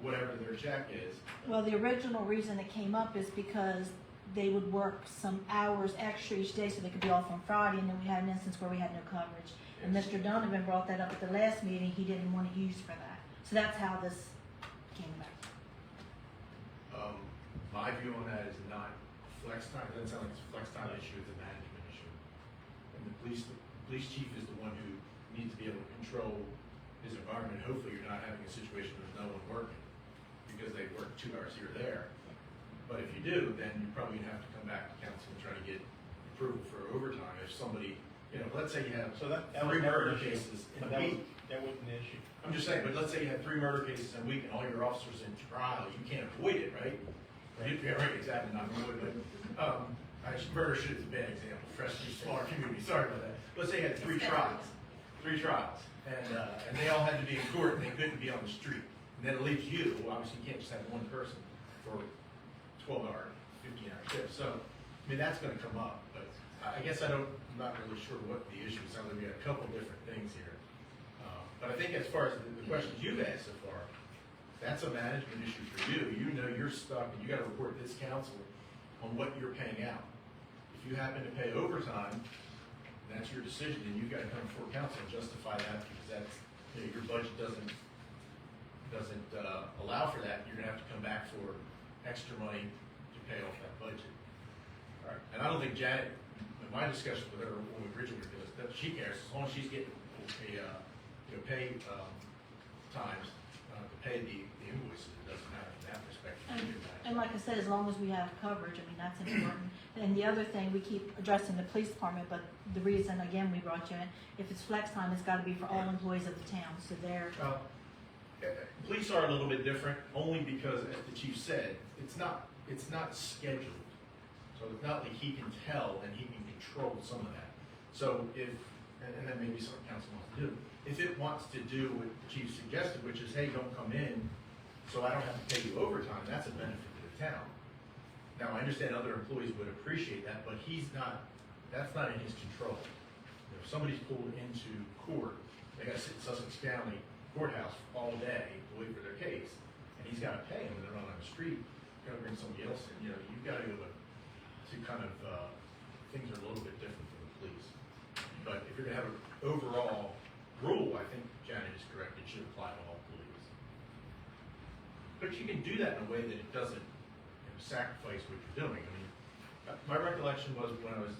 whatever their check is. Well, the original reason it came up is because they would work some hours extra each day so they could be off on Friday, and then we had an instance where we had no coverage. And Mr. Donovan brought that up at the last meeting, he didn't want it used for that. So that's how this came about. My view on that is not flex time. It doesn't sound like it's a flex time issue, it's a management issue. And the police chief is the one who needs to be able to control his environment. Hopefully you're not having a situation where there's no one working because they work 2 hours here or there. But if you do, then you're probably gonna have to come back to council and try to get approval for overtime. If somebody, you know, let's say you have So that 3 was never murder an issue. cases in But a week. that wasn't the issue. I'm just saying, but let's say you had 3 murder cases in a week and all your officers in trial, you can't avoid it, right? Yeah, right, exactly, not avoid it, but, murder should is a bad example, freshly smaller community, sorry about that. Let's say you had 3 trials, and they all had to be in court and they couldn't be on the street. And then it leaves you, well, obviously you can't just have one person for 12-hour, 15-hour shifts, so, I mean, that's gonna come up, but I guess I'm not really sure what the issue is, sounds like we got a couple different things here. But I think as far as the questions you've asked so far, that's a management issue for you. You know you're stuck and you gotta report this council on what you're paying out. If you happen to pay overtime, that's your decision and you've gotta come before council and justify that because that's, you know, your budget doesn't allow for that. You're gonna have to come back for extra money to pay off that budget. All right. And I don't think Janet, in my discussion with her when we originally did this, that she cares, as long as she's getting pay times to pay the invoices, it doesn't matter from that perspective. And like I said, as long as we have coverage, I mean, that's important. And the other thing, we keep addressing the police department, but the reason, again, we brought you in, if it's flex time, it's gotta be for all employees of the town, so they're, Police are a little bit different, only because, as the chief said, it's not scheduled. So it's not like he can tell and he can control some of that. So and that may be something council wants to do. If it wants to do what the chief suggested, which is, hey, don't come in, so I don't have to pay you overtime, that's a benefit to the town. Now, I understand other employees would appreciate that, but that's not in his control. If somebody's pulled into court, they gotta sit in Sussex County courthouse all day to wait for their case, and he's gotta pay them when they're not on the street, gotta bring somebody else in, you know, you've gotta be able to kind of, things are a little bit different for the police. But if you're gonna have an overall rule, I think Janet is correct, it should apply to all police. But you can do that in a way that it doesn't, sacrifice what you're doing. I mean, my recollection was when I was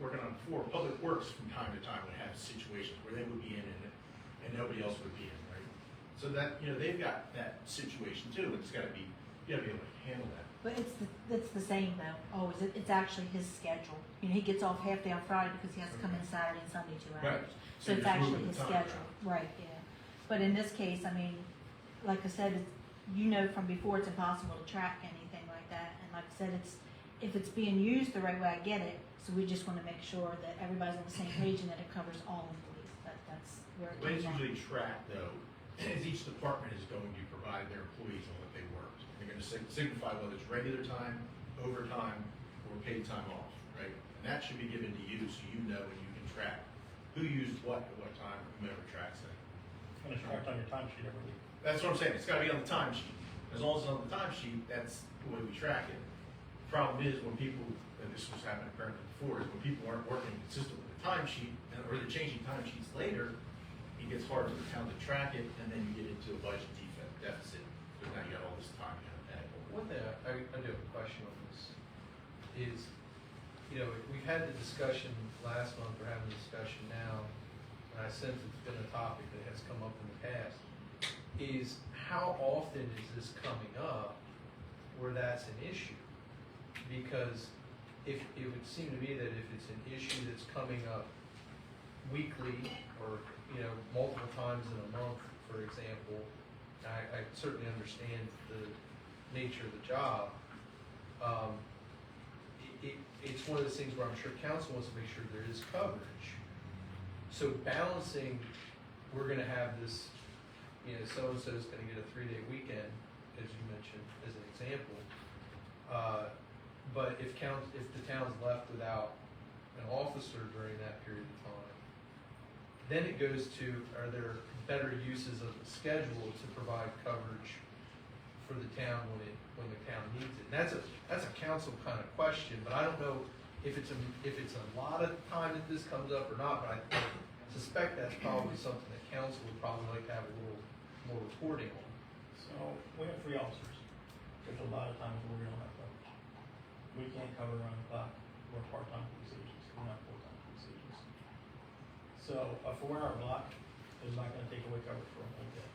working on before, Public Works from time to time would have situations where they would be in and nobody else would be in, right? So that, they've got that situation too, and it's gotta be, you gotta be able to handle that. But it's the same though, always, it's actually his schedule. He gets off half day on Friday because he has to come in Saturday and Sunday 2 hours. Right. So you're it's just actually moving his the time schedule, around. right, yeah. But in this case, I mean, like I said, from before, it's impossible to track anything like that. And like I said, if it's being used the right way, I get it. So we just wanna make sure that everybody's on the same page and that it covers all employees. That's where it The way comes it's down. usually tracked though, is each department is going to provide their employees on what they worked. They're gonna signify whether it's regular time, overtime, or paid time off, right? And that should be given to you so you know and you can track who used what at what time, or whomever tracks that. And it's tracked on your timesheet every week. That's what I'm saying, it's gotta be on the timesheet. As long as it's on the timesheet, that's the way we track it. Problem is, when people, and this was happening apparently before, is when people aren't working consistent with the timesheet, or they're changing timesheets later, it gets hard for the town to track it, and then you get into a budget deficit, because now you got all this time you have to add. One thing I do have a question on this is, we've had the discussion last month, we're having the discussion now, and I sense it's been a topic that has come up in the past, is how often is this coming up where that's an issue? Because it would seem to me that if it's an issue that's coming up weekly or, multiple times in a month, for example, I certainly understand the nature of the job. It's one of those things where I'm sure council wants to make sure there is coverage. So balancing, we're gonna have this, so-and-so's gonna get a 3-day weekend, as you mentioned, as an example. But if the town's left without an officer during that period of time, then it goes to, are there better uses of the schedule to provide coverage for the town when the town needs it? And that's a council kind of question, but I don't know if it's a lot of time that this comes up or not, but I suspect that's probably something that council would probably like to have a little more reporting on. So we have 3 officers. There's a lot of times where we don't have coverage. We can't cover around the clock. We're part-time police agents. We're not full-time police agents. So a 4-hour block is not gonna take away coverage for a whole day.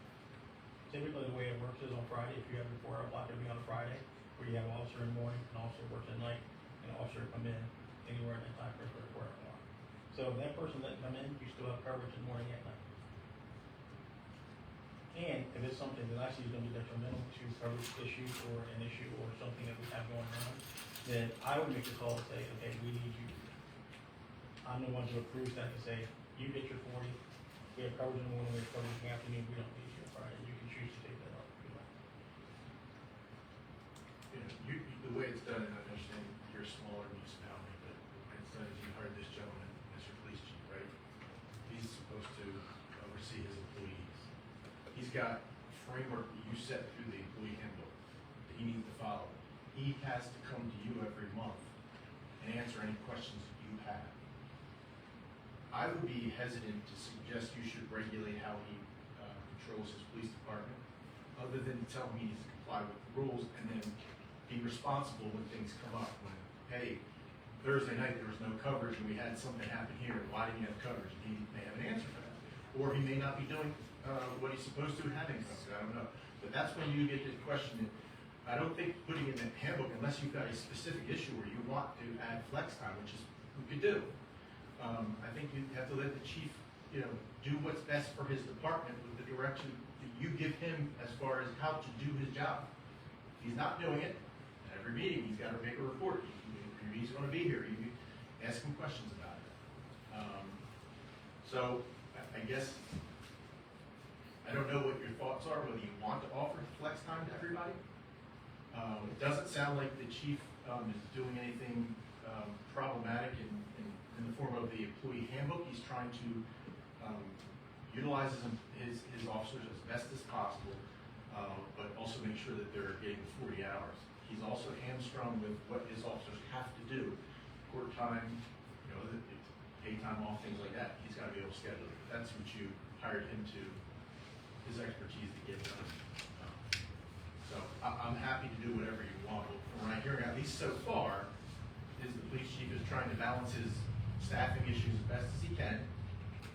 Typically, the way it works is on Friday, if you have a 4-hour block, it'll be on a Friday, where you have an officer in the morning, an officer works at night, and an officer come in anywhere in that time for a 4-hour block. So if that person doesn't come in, you still have coverage in the morning and night. And if it's something that I see is gonna be detrimental to coverage issues or an issue or something that we have going on, then I would make the call and say, okay, we need you. I'm the one who approves that and say, you get your 40, we have coverage in the morning, we have coverage in the afternoon, we don't need you on Friday, you can choose to take that off if you like. The way it's done, and I understand you're a smaller municipality, but the way it's done is you hired this gentleman as your police chief, right? He's supposed to oversee his employees. He's got a framework that you set through the employee handbook that he needs to follow. He has to come to you every month and answer any questions that you have. I would be hesitant to suggest you should regulate how he controls his police department, other than to tell him he needs to comply with the rules and then be responsible when things come up. When, hey, Thursday night there was no coverage and we had something happen here, why didn't you have coverage? And he may have an answer for that. Or he may not be doing what he's supposed to having coverage, I don't know. But that's when you get to question it. I don't think putting in the handbook, unless you've got a specific issue where you want to add flex time, which is, we could do. I think you have to let the chief, do what's best for his department with the direction that you give him as far as how to do his job. If he's not doing it, at every meeting, he's got to make a report. He's going to be here. You ask him questions about it. So I guess, I don't know what your thoughts are, whether you want to offer flex time to everybody. It doesn't sound like the chief is doing anything problematic in the form of the employee handbook. He's trying to utilize his officers as best as possible, but also make sure that they're getting the 40 hours. He's also hamstrung with what his officers have to do. Court time, paid time off, things like that, he's gotta be able to schedule it. That's what you hired him to, his expertise to get done. So I'm happy to do whatever you want. What I'm hearing, at least so far, is the police chief is trying to balance his staffing issues as best as he can.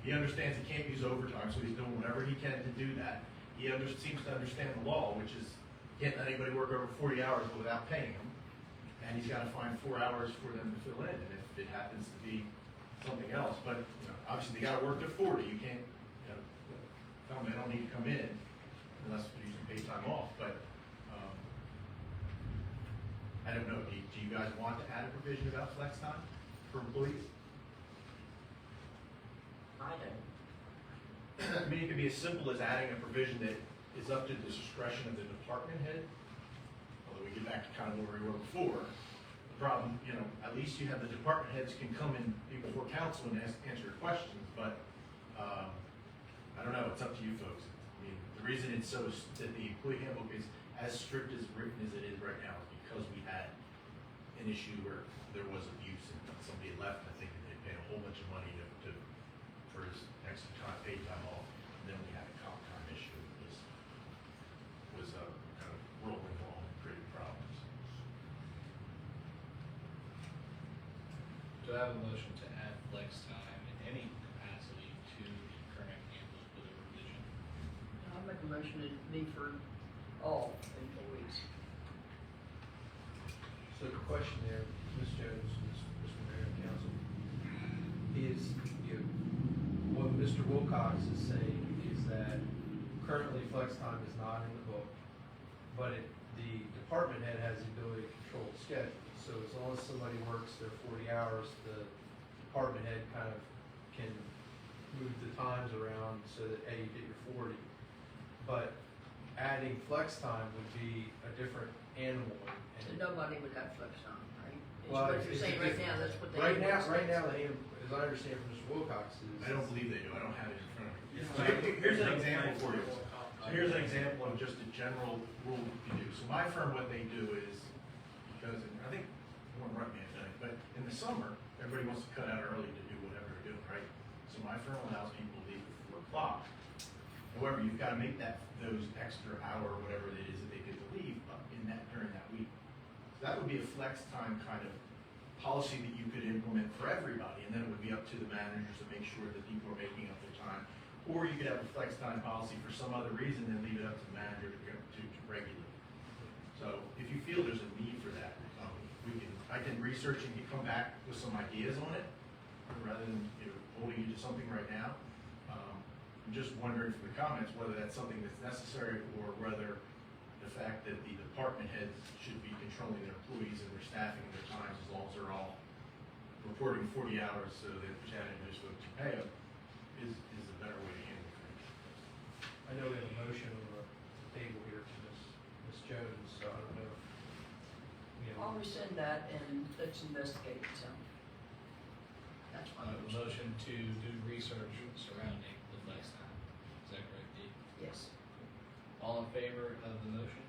He understands he can't use overtime, so he's doing whatever he can to do that. He seems to understand the law, which is you can't let anybody work over 40 hours without paying them. And he's gotta find 4 hours for them to fill in, and if it happens to be something else, but, you know, obviously they gotta work their 40, you can't, you know, tell them they don't need to come in unless they're using paid time off, but, I don't know, do you guys want to add a provision about flex time for employees? I don't. I mean, it could be as simple as adding a provision that is up to the discretion of the department head, although we get back to kind of where we were before. The problem, you know, at least you have the department heads can come and be before council and answer your questions, but, I don't know, it's up to you folks. I mean, the reason it's so, that the employee handbook is as strict as written as it is right now is because we had an issue where there was abuse and somebody had left, I think, and they paid a whole bunch of money for his extra time, paid time off, and then we had a comp time issue that was kind of rolling along and creating problems. Do I have a motion to add flex time in any capacity to the current handbook with a revision? I'll make a motion to be for all employees. So the question there, Ms. Jones, Mr. Mayor and Council, is, you know, what Mr. Wilcox is saying is that currently flex time is not in the book, but the department head has the ability to control the schedule. So as long as somebody works their 40 hours, the department head kind of can move the times around so that, hey, you get your 40. But adding flex time would be a different animal. So nobody would have flex time, right? Is Well, what you're saying right now, that's what they. Right now, as I understand from Mr. Wilcox, is. I don't believe they do, I don't have it in front of me. Yeah. So here's an example for you. So here's an example of just a general rule you do. So my firm, what they do is, because, and I think, I won't write me anything, but in the summer, everybody wants to cut out early to do whatever they're doing, right? So my firm allows people to leave at 4 o'clock. However, you've gotta make those extra hour, whatever it is that they get to leave during that week. So that would be a flex time kind of policy that you could implement for everybody, and then it would be up to the managers to make sure that people are making up their time. Or you could have a flex time policy for some other reason and leave it up to the manager to regulate. So if you feel there's a need for that, I can research and come back with some ideas on it, rather than, you know, holding you to something right now. I'm just wondering from the comments whether that's something that's necessary, or whether the fact that the department heads should be controlling their employees and their staffing and their times, as long as they're all reporting 40 hours so that managers folks can pay them, is a better way to handle things. I know we have a motion on the table here to Ms. Jones, so I don't know. You know, I'll rescind that and let's investigate it some. That's I my have a motion. motion to do research surrounding the flex time. Is that correct, Dee? Yes. All in favor of the motion?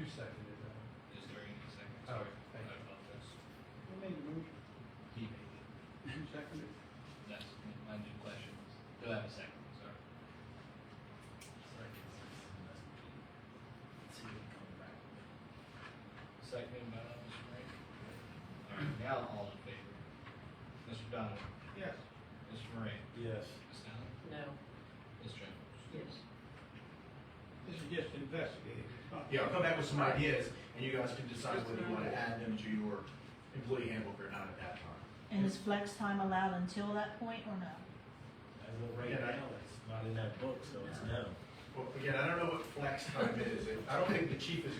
who seconded that? Is there any second? Oh, Sorry, thank I you. apologize. Who made the motion? He made it. Who seconded? That's my new question. Do I have a second? Sorry. Second by Mr. Ray. All right, now all in favor. Mr. Donovan, Yes. Mr. Moran, Yes. Ms. Allen, No. Ms. Jones. Yes. This is just investigating. It's not- Yeah, I'll come back with some ideas, and you guys can decide whether you want to add them to your employee handbook or not at that time. And is flex time allowed until that point or no? As of right Yeah, now, it's not in that book, so it's no. Well, again, I don't know what flex time is. I don't think the chief is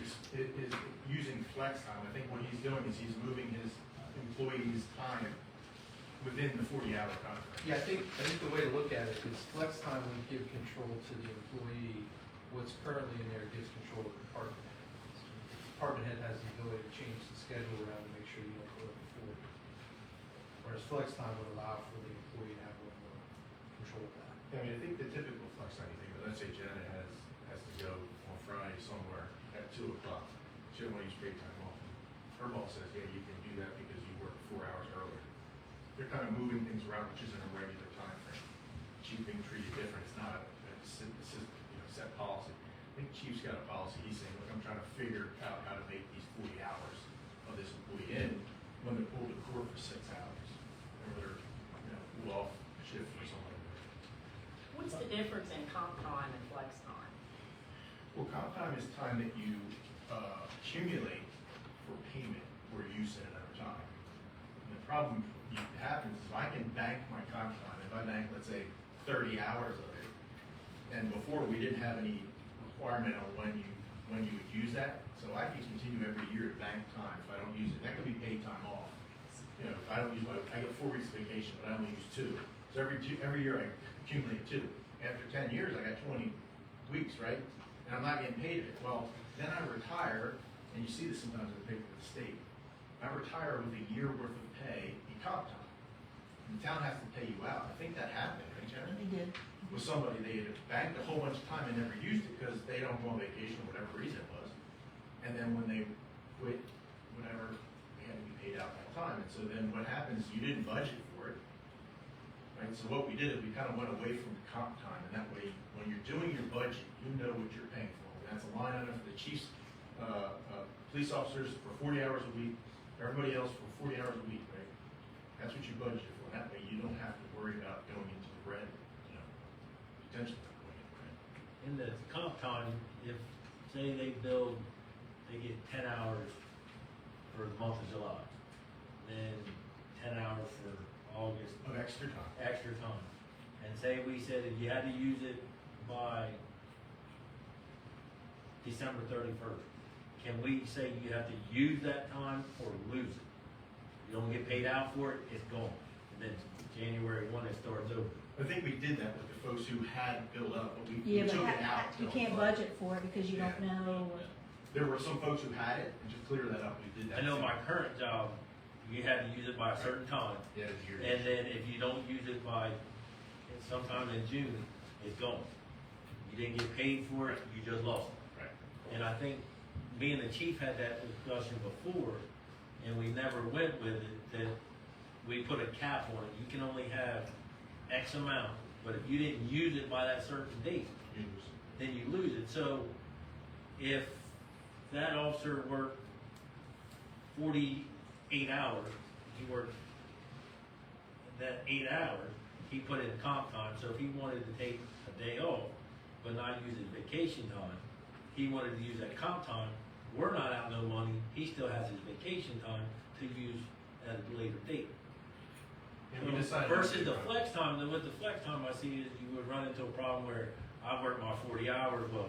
using flex time. I think what he's doing is he's moving his employees' time within the 40-hour contract. Yeah, I think the way to look at it is flex time would give control to the employee. What's currently in there gives control to the department head. The department head has the ability to change the schedule around to make sure you don't go over 40. Whereas flex time would allow for the employee to have a little more control of that. I mean, I think the typical flex time you think, but let's say Janet has to go on Friday somewhere at 2 o'clock. She doesn't want to use paid time off. her boss says, yeah, you can do that because you worked 4 hours earlier. They're kind of moving things around, which isn't a regular time frame. Chief being treated different, it's not a set policy. I think Chief's got a policy, he's saying, look, I'm trying to figure out how to make these 40 hours of this employee in when they're pulled to court for 6 hours. Or they're, pulled off shift for something. What's the difference in comp time and flex time? Well, comp time is time that you accumulate for payment where you set another time. And the problem happens is I can bank my comp time. If I bank, let's say, 30 hours of it, and before we didn't have any requirement on when you would use that, so I can continue every year to bank time if I don't use it. That could be paid time off. If I don't use I get 4 weeks vacation, but I only use 2. So every year I accumulate 2. After 10 years, I got 20 weeks, right? And I'm not getting paid it. Well, then I retire, and you see this sometimes in the paper with the state. I retire with a year worth of pay in comp time. And the town has to pay you out. I think that happened, right, Jeremy? They did. With somebody, they had banked a whole bunch of time and never used it because they don't go on vacation or whatever reason it was. And then when they quit, whatever, they had to be paid out that time. And so then what happens, you didn't budget for it. Right? So what we did is we kind of went away from the comp time, and that way, when you're doing your budget, you know what you're paying for. And that's a line item for the chiefs, police officers for 40 hours a week, everybody else for 40 hours a week, right? That's what you budgeted for. That way, you don't have to worry about going into the red, potentially not going into the red. In the comp time, if, say they get 10 hours for the month of July, then 10 hours for August, Of extra time. extra time. And say we said if you had to use it by December 31st, can we say you have to use that time or lose it? You don't get paid out for it, it's gone. And then January 1, it starts over. I think we did that with the folks who had built up, but we Yeah, took but it out. you can't budget for it because you don't Yeah. know. There were some folks who had it, and just clear that up, we did that. I know my current job, you had to use it by a certain time. Yeah, it's years. And then if you don't use it by sometime in June, it's gone. You didn't get paid for it, you just lost it. Right. And I think me and the chief had that discussion before, and we never went with it, that we put a cap on it. You can only have X amount, but if you didn't use it by that certain date, Use. then you lose it. So if that officer worked 48 hours, he worked that 8 hours, he put in comp time. So if he wanted to take a day off, but not use his vacation time, he wanted to use that comp time, we're not out no money, he still has his vacation time to use at a later date. And we decided. Versus the flex time, then with the flex time, I see is you would run into a problem where I work my 40 hours, well,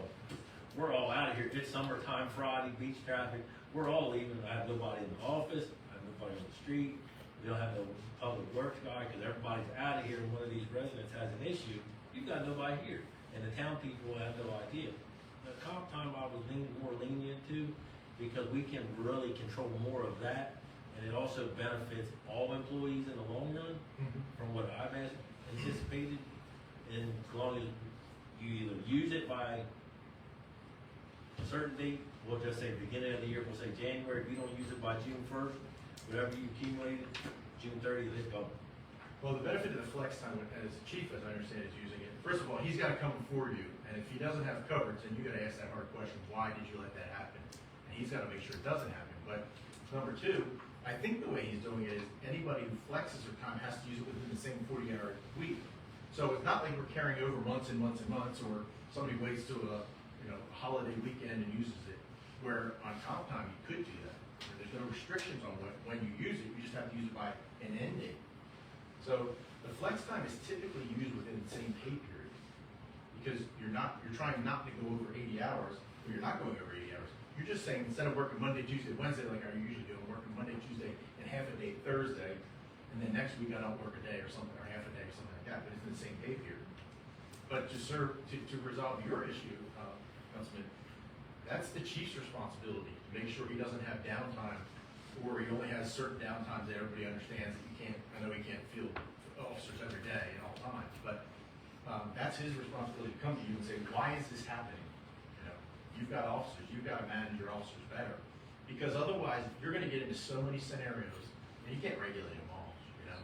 we're all out of here, it's summertime, Friday, beach traffic, we're all leaving, I have nobody in the office, I have nobody on the street, we don't have no public works guy, because everybody's out of here, and one of these residents has an issue, you've got nobody here, and the town people have no idea. The comp time I was more lenient to, because we can really control more of that, and it also benefits all employees in the long run, from what I've anticipated. And as long as you either use it by a certain date, we'll just say beginning of the year, we'll say January, if you don't use it by June 1st, whatever you accumulated, June 30th, it's gone. Well, the benefit of the flex time, as chief, as I understand, is using it. First of all, he's gotta come before you, and if he doesn't have coverage, then you gotta ask that hard question, why did you let that happen? And he's gotta make sure it doesn't happen. But number two, I think the way he's doing it is anybody who flexes their time has to use it within the same 40-hour week. So it's not like we're carrying over months and months and months, or somebody waits till a holiday weekend and uses it. Where on comp time you could do that. There's no restrictions on when you use it. You just have to use it by an end date. So the flex time is typically used within the same pay period because you're trying not to go over 80 hours, or you're not going over 80 hours. You're just saying instead of working Monday, Tuesday, Wednesday like I usually do, I'm working Monday, Tuesday, and half a day Thursday, and then next week I don't work a day or something, or half a day or something like that, but it's in the same pay period. But to resolve your issue, Councilman, that's the chief's responsibility, to make sure he doesn't have downtime, or he only has certain downtimes that everybody understands that you can't, I know he can't field officers every day and all times, but that's his responsibility to come to you and say, why is this happening? You've got officers, you've got to manage your officers better. Because otherwise, you're gonna get into so many scenarios, and you can't regulate them all, you know?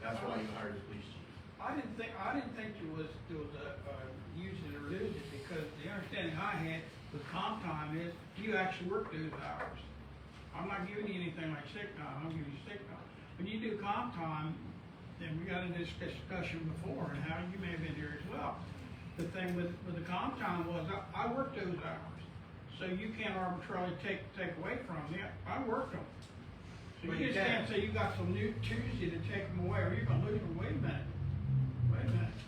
That's why you hired the police chief. I didn't think there was use it or lose it, because the understanding I had with comp time is you actually work those hours. I'm not giving you anything like sick time, I'm giving you sick time. When you do comp time, then we got into this discussion before, and how you may have been here as well. The thing with the comp time was, I worked those hours, so you can't arbitrarily take away from me, I worked them. So Well, you you just can't can. say you got some new Tuesday to take them away, or you're gonna lose them, wait a minute.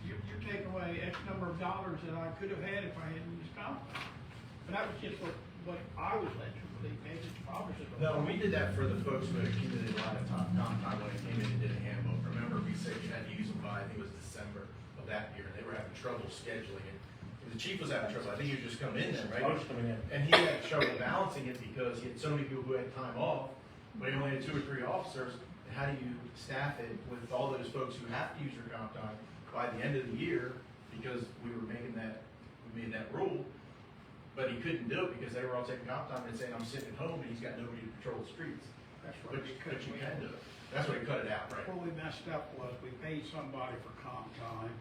You're taking away X number of dollars that I could have had if I hadn't used comp time. But that was just what I was led to believe, maybe it's obviously. No, we did that for the folks who had accumulated a lot of comp time when it came in and did a handbook. Remember, we said you had to use them by, I think it was December of that year, and they were having trouble scheduling it. The chief was having trouble, I think he was just coming in then, right? I was coming in. And he had trouble balancing it because he had so many people who had time off, but he only had 2 or 3 officers. And how do you staff it with all those folks who have to use their comp time by the end of the year? Because we made that rule, but he couldn't do it because they were all taking comp time and saying, I'm sitting at home and he's got nobody to patrol the streets. That's But right. you can do it. That's why he cut it out, right? What we messed up was we paid somebody for comp time,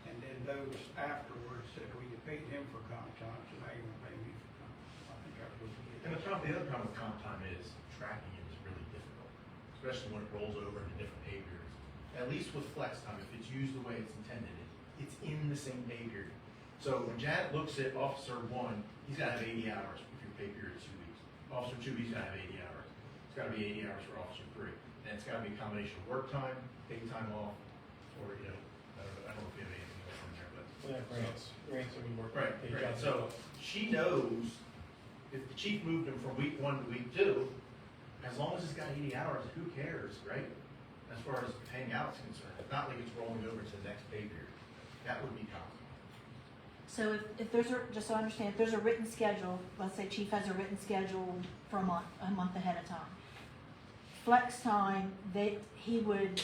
and then those afterwards said we paid him for comp time, so now you're gonna pay me for comp time. I think that was And the other problem with comp time is tracking it is really difficult, especially when it rolls over into different pay periods. At least with flex time, if it's used the way it's intended, it's in the same pay period. So when Janet looks at Officer 1, he's gotta have 80 hours if your pay period is 2 weeks. Officer 2, he's gotta have 80 hours. It's gotta be 80 hours for Officer 3. And it's gotta be a combination of work time, paid time off, or, you know, I don't know if we have anything else in there, but. We have grants that we work. Right, paid right, jobs. so she knows if the chief moved him from week 1 to week 2, as long as it's got 80 hours, who cares, right? As far as paying out is concerned, it's not like it's rolling over to the next pay period. That would be common. So if there's just so I understand, if there's a written schedule, let's say chief has a written schedule for a month ahead of time. Flex time, he would,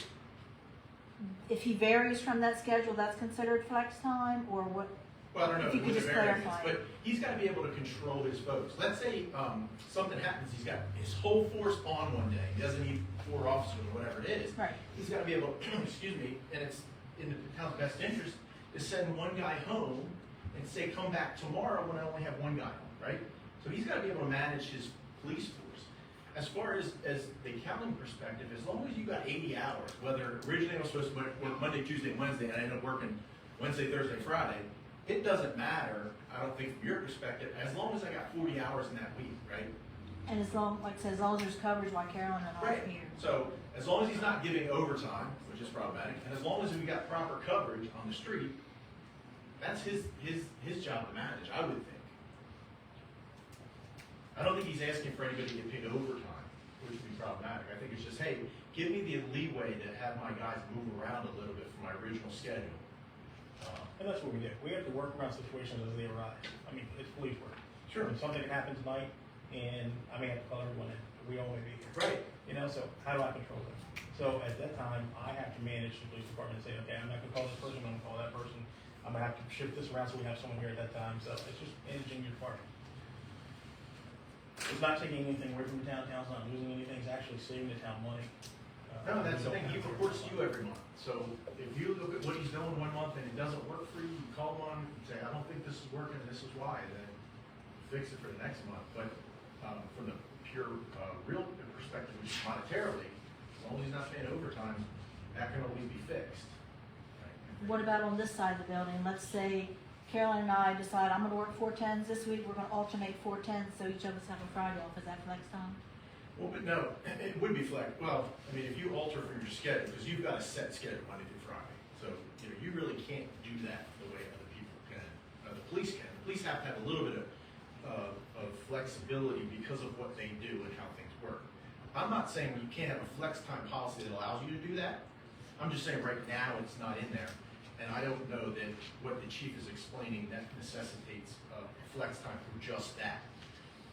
if he varies from that schedule, that's considered flex time, or what? Well, I don't know If you could what the just variance is, clarify. but he's gotta be able to control his folks. Let's say, something happens, he's got his whole force on one day, he doesn't need 4 officers or whatever it is. Right. He's gotta be able, excuse me, and it's in the town's best interest, to send one guy home and say, come back tomorrow when I only have 1 guy home, right? So he's gotta be able to manage his police force. As far as the accounting perspective, as long as you got 80 hours, whether originally I was supposed to work Monday, Tuesday, and Wednesday, and I ended up working Wednesday, Thursday, Friday, it doesn't matter, I don't think from your perspective, as long as I got 40 hours in that week, right? And as long, like I said, as long as there's coverage while Carolyn and I are here. So, as long as he's not giving overtime, which is problematic, and as long as we got proper coverage on the street, that's his job to manage, I would think. I don't think he's asking for anybody to get paid overtime, which would be problematic. I think it's just, hey, give me the leeway to have my guys move around a little bit from my original schedule. And that's what we do. We have to work around situations as they arise. I mean, it's police work. Sure. When something happens tonight, and I may have to call everyone in, we all may be here. Right. You know, so how do I control them? So at that time, I have to manage the police department and say, okay, I'm not gonna call this person, I'm gonna call that person. I'm gonna have to shift this around so we have someone here at that time. So it's just managing your department. It's not taking anything away from the town's not losing anything, it's actually saving the town money. No, that's the we thing, don't he have to reports to you worry every month. So if you look at what he's doing 1 month and it doesn't work for you, you call him on and say, I don't think this is working and this is why, then fix it for the next month. But from the pure real perspective, which is monetarily, as long as he's not paying overtime, that can always be fixed. Right? What about on this side of the building? Let's say Carolyn and I decide I'm gonna work 4 10s this week, we're gonna alternate 4 10s, so each of us have a Friday off, is that flex time? Well, but no, it would be flex, well, I mean, if you alter from your schedule, because you've got a set schedule Monday through Friday, so, you know, you really can't do that the way other people can. The police can. The police have to have a little bit of flexibility because of what they do and how things work. I'm not saying you can't have a flex time policy that allows you to do that. I'm just saying right now it's not in there. And I don't know that what the chief is explaining that necessitates flex time for just that.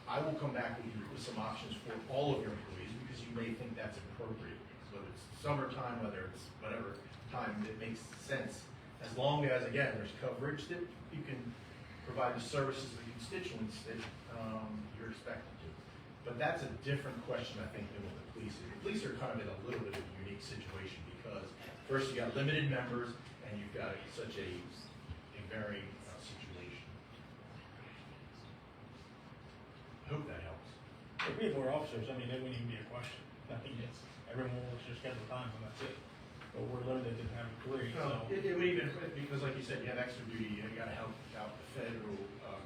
I will come back with you with some options for all of your employees because you may think that's appropriate. Whether it's summertime, whether it's whatever time that makes sense. As long as, again, there's coverage that you can provide the services to the constituents that you're expected to. But that's a different question, I think, than what the police are. The police are kind of in a little bit of a unique situation because first you got limited members and you've got such a varying situation. I hope that helps. If we have more officers, I mean, it wouldn't even be a question. I think it's, everyone will just schedule time and that's it. But we're limited to having three, so. It would even, because like you said, you have extra duty, you gotta help out the federal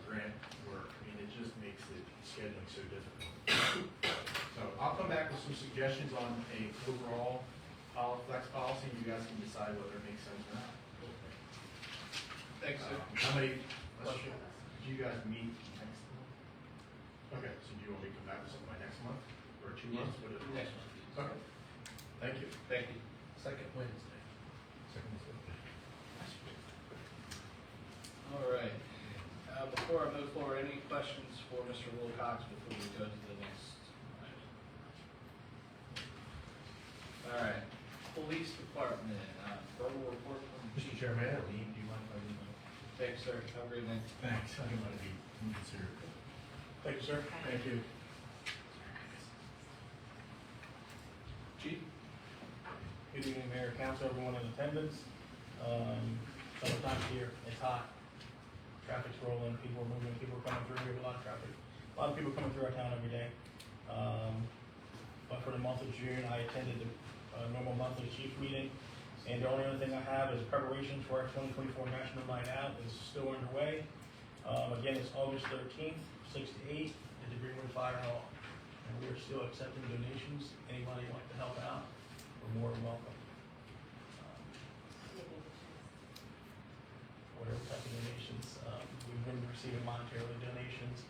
grant work. I mean, it just makes the scheduling so difficult. So I'll come back with some suggestions on a overall flex policy, and you guys can decide whether it makes sense or not. Thanks, sir. How many, do you guys meet next month? Okay, so do you want me to come back with something by next month, or 2 months? What is it? Next one, please. Okay, thank you. Thank you. Second Wednesday. Second Wednesday. All right. Before I move forward, any questions for Mr. Wilcox before we go to the next item? All right. Police Department, verbal report from the Mr. chief. Chairman, I leave, do you mind if I leave? Thanks, sir. Have a great night. Thanks, I didn't want to be inconsiderate. Thank you, sir. Thank you. Chief? Good evening, Mayor, Council, everyone in attendance. Summertime here, it's hot. Traffic's rolling, people are moving, people are coming through, we have a lot of traffic. A lot of people coming through our town every day. But for the month of June, I attended the normal monthly chief meeting. And the only other thing I have is preparations for our 2024 National Night Out is still underway. Again, it's August 13th, 6 to 8 at the Greenwood Fire Hall. And we are still accepting donations. Anybody who wants to help out, we're more than welcome. Whatever type of donations. We've been receiving monetary donations.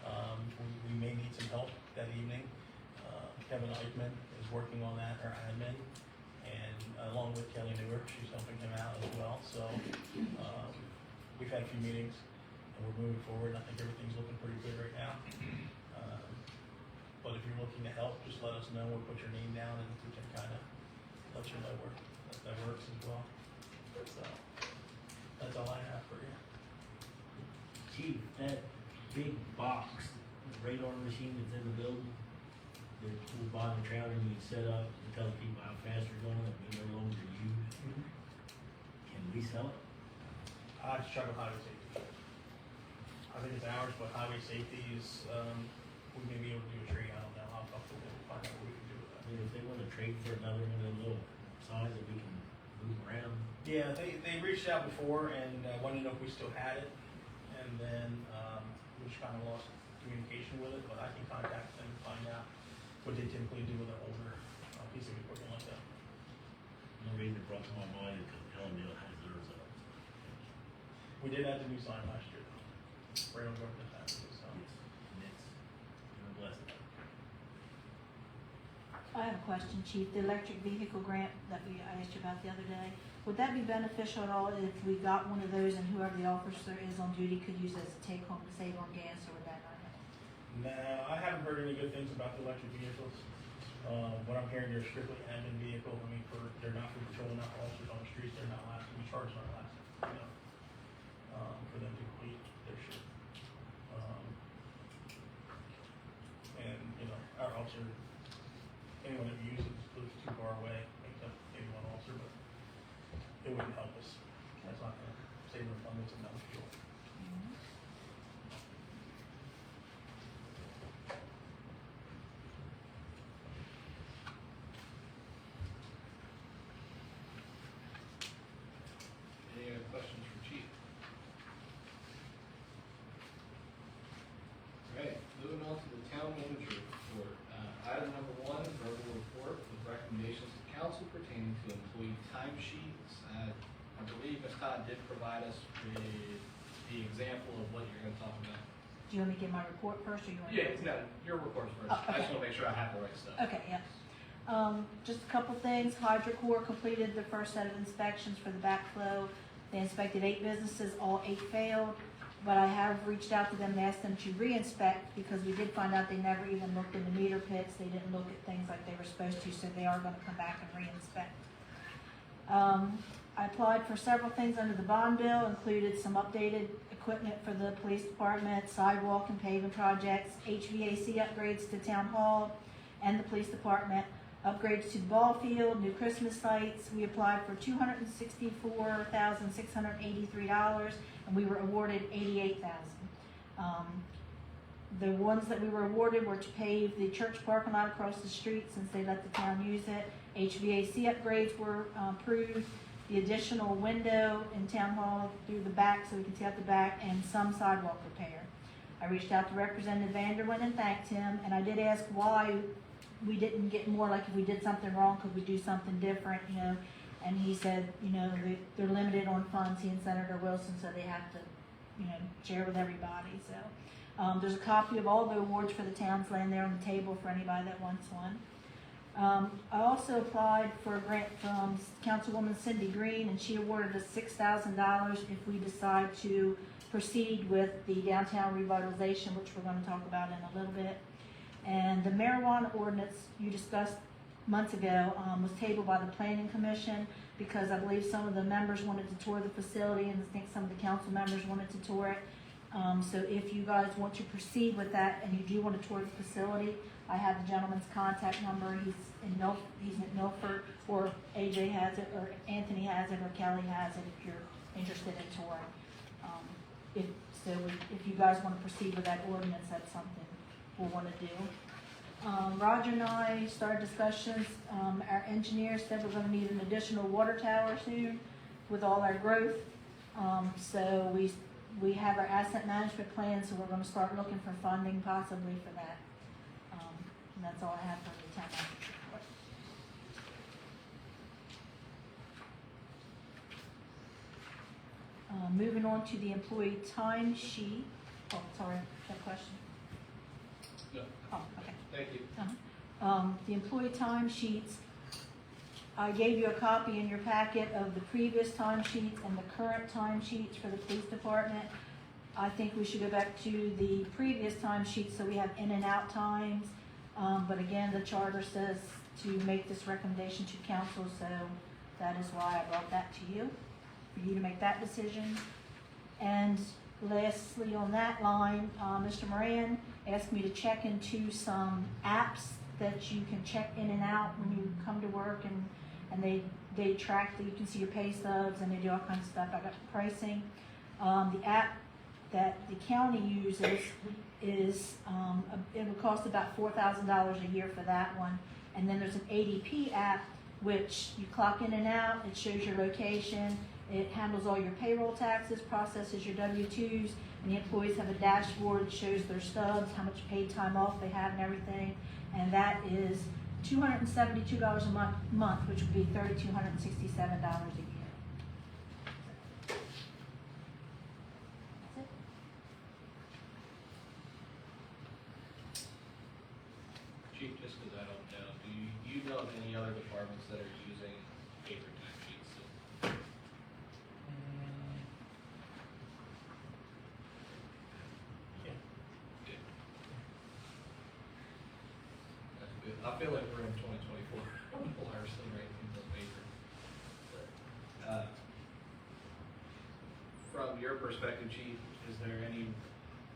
We may need some help that evening. Kevin Eichman is working on that, our admin, and along with Kelly Newer, she's helping him out as well. So we've had a few meetings and we're moving forward. I think everything's looking pretty good right now. But if you're looking to help, just let us know. We'll put your name down and we can kind of let you know where that works as well. So that's all I have for you. Chief, that big box, radar machine that's in the building, that will buy the trailer and you set up and tell people how fast you're going, that we no longer use. Can we sell it? I just check with highway safety. I think it's ours, but highway safety is, we may be able to do a trade, I don't know, I'll have to find out what we can do with I that. mean, if they wanna trade for another one of them little signs that we can move around. Yeah, they reached out before and wanted to know if we still had it, and then, we just kinda lost communication with it, but I can contact them and find out what they typically do with an older, piece of equipment like that. The reason it brought to my mind is because Ellendale has theirs up. We did add the new sign last year, right on government taxes, so. And it's, you're blessed. I have a question, Chief. The electric vehicle grant that I asked you about the other day, would that be beneficial at all if we got one of those and whoever the officer is on duty could use it as a take-home to save on gas, or would that not help? No, I haven't heard any good things about the electric vehicles. What I'm hearing, they're strictly admin vehicle. I mean, they're not for patrolling out officers on the streets. They're not licensed. We charge our license, for them to complete their shift. And our officer, anyone that uses lives too far away, except maybe one officer, but it wouldn't help us. That's not gonna save them from this amount of fuel. Any other questions for Chief? All right, moving on to the town manager report. Item number 1, verbal report with recommendations to council pertaining to employee timesheets. I believe Ms. Todd did provide us with the example of what you're gonna talk about. Do you want me to give my report first, or you want? No, your report's first. Oh, I just okay. wanna make sure I have the right stuff. Okay, yeah. Just a couple things. HydroCore completed the first set of inspections for the backflow. They inspected 8 businesses, all 8 failed. But I have reached out to them and asked them to re-inspect, because we did find out they never even looked in the meter pits. They didn't look at things like they were supposed to, so they are gonna come back and re-inspect. I applied for several things under the bond bill, included some updated equipment for the police department, sidewalk and paving projects, HVAC upgrades to town hall and the police department, upgrades to the ball field, new Christmas lights. We applied for $264,683 and we were awarded $88,000. The ones that we were awarded were to pave the church parking lot across the street since they let the town use it. HVAC upgrades were approved. The additional window in town hall through the back so we can see out the back, and some sidewalk repair. I reached out to Representative Vanderwin and thanked him, and I did ask why we didn't get more, like if we did something wrong, could we do something different, you know? And he said, you know, they're limited on funds, he and Senator Wilson, so they have to, you know, share with everybody, so. There's a copy of all the awards for the towns laying there on the table for anybody that wants one. I also applied for a grant from Councilwoman Cindy Green, and she awarded us $6,000 if we decide to proceed with the downtown revitalization, which we're going to talk about in a little bit. And the marijuana ordinance you discussed months ago was tabled by the Planning Commission because I believe some of the members wanted to tour the facility, and I think some of the council members wanted to tour it. So if you guys want to proceed with that and you do want to tour the facility, I have the gentleman's contact number. He's at Milford, or AJ has it, or Anthony has it, or Kelly has it if you're interested in touring. If you guys want to proceed with that ordinance, that's something we'll want to do. Roger and I started discussions. Our engineer said we're going to need an additional water tower soon with all our growth. So we have our asset management plan, so we're going to start looking for funding possibly for that. And that's all I have for the town manager's report. Moving on to the employee time sheet. Oh, sorry, that question? No, Oh, okay. thank you. The employee time sheets, I gave you a copy in your packet of the previous time sheets and the current time sheets for the police department. I think we should go back to the previous time sheets so we have in and out times. But again, the charter says to make this recommendation to council, so that is why I brought that to you, for you to make that decision. And lastly, on that line, Mr. Moran asked me to check into some apps that you can check in and out when you come to work, and they track that you can see your pay stubs, and they do all kinds of stuff. I got the pricing. The app that the county uses is, it would cost about $4,000 a year for that one. And then there's an ADP app, which you clock in and out, it shows your location, it handles all your payroll taxes, processes your W-2s, and the employees have a dashboard that shows their stubs, how much paid time off they have and everything. And that is $272 a month, which would be $3,267 a year. Chief, just because I don't know, do you know of any other departments that are using paper time sheets? Yeah. Yeah. That's good. I feel like we're in 2024. People are still writing things on paper. But, from your perspective, Chief, is there any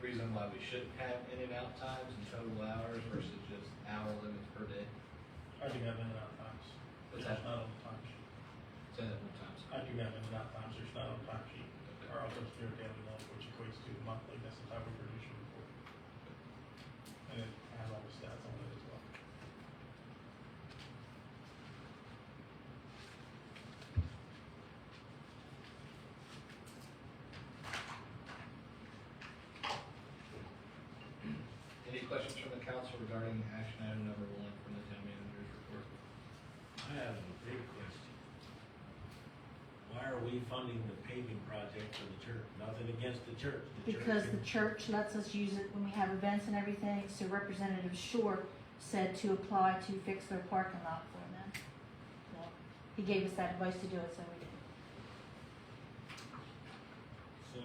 reason why we shouldn't have in and out times and total hours versus just hour limits per day? I do have in and out times. What's There's that? not on the time sheet. Say that one time. I do have in and out times, there's not on the time sheet. Or also it's their daily load, which equates to monthly, that's the time we produce your report. And it has all the stats on it as well. Any questions from the council regarding action item number 1 from the town manager's report? I have a big question. Why are we funding the paving project for the church? Nothing against the church. Because the church lets us use it when we have events and everything, so Representative Short said to apply to fix their parking lot for them. So he gave us that advice to do it, so we did. So,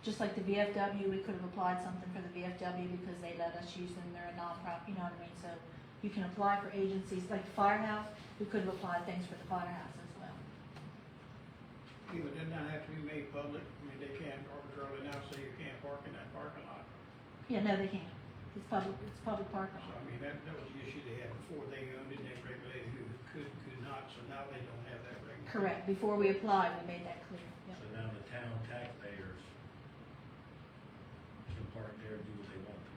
Just like the VFW, we could have applied something for the VFW because they let us use them, they're a nonprofit, you know what I mean? So you can apply for agencies, like the firehouse, we could have applied things for the firehouse as well. Yeah, but doesn't that have to be made public? I mean, they can't arbitrarily now say you can't park in that parking lot. Yeah, no, they can't. It's public parking. So, I mean, that was the issue they had before. They owned it, and they regulated who could and could not, so now they don't have that regulation. Correct. Before we applied, we made that clear. Yep. So now the town taxpayers can park there and do what they want to.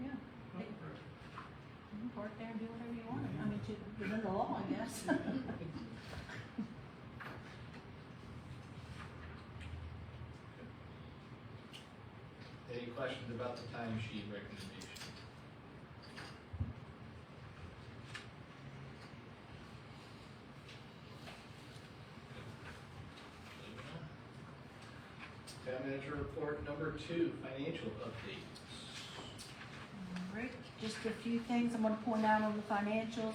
Yeah. They- You can park there and do whatever you want. I mean, within the law, I guess. Any questions about the timesheet recommendation? Town manager report number 2, financial updates. All right, just a few things I'm gonna point out on the financials.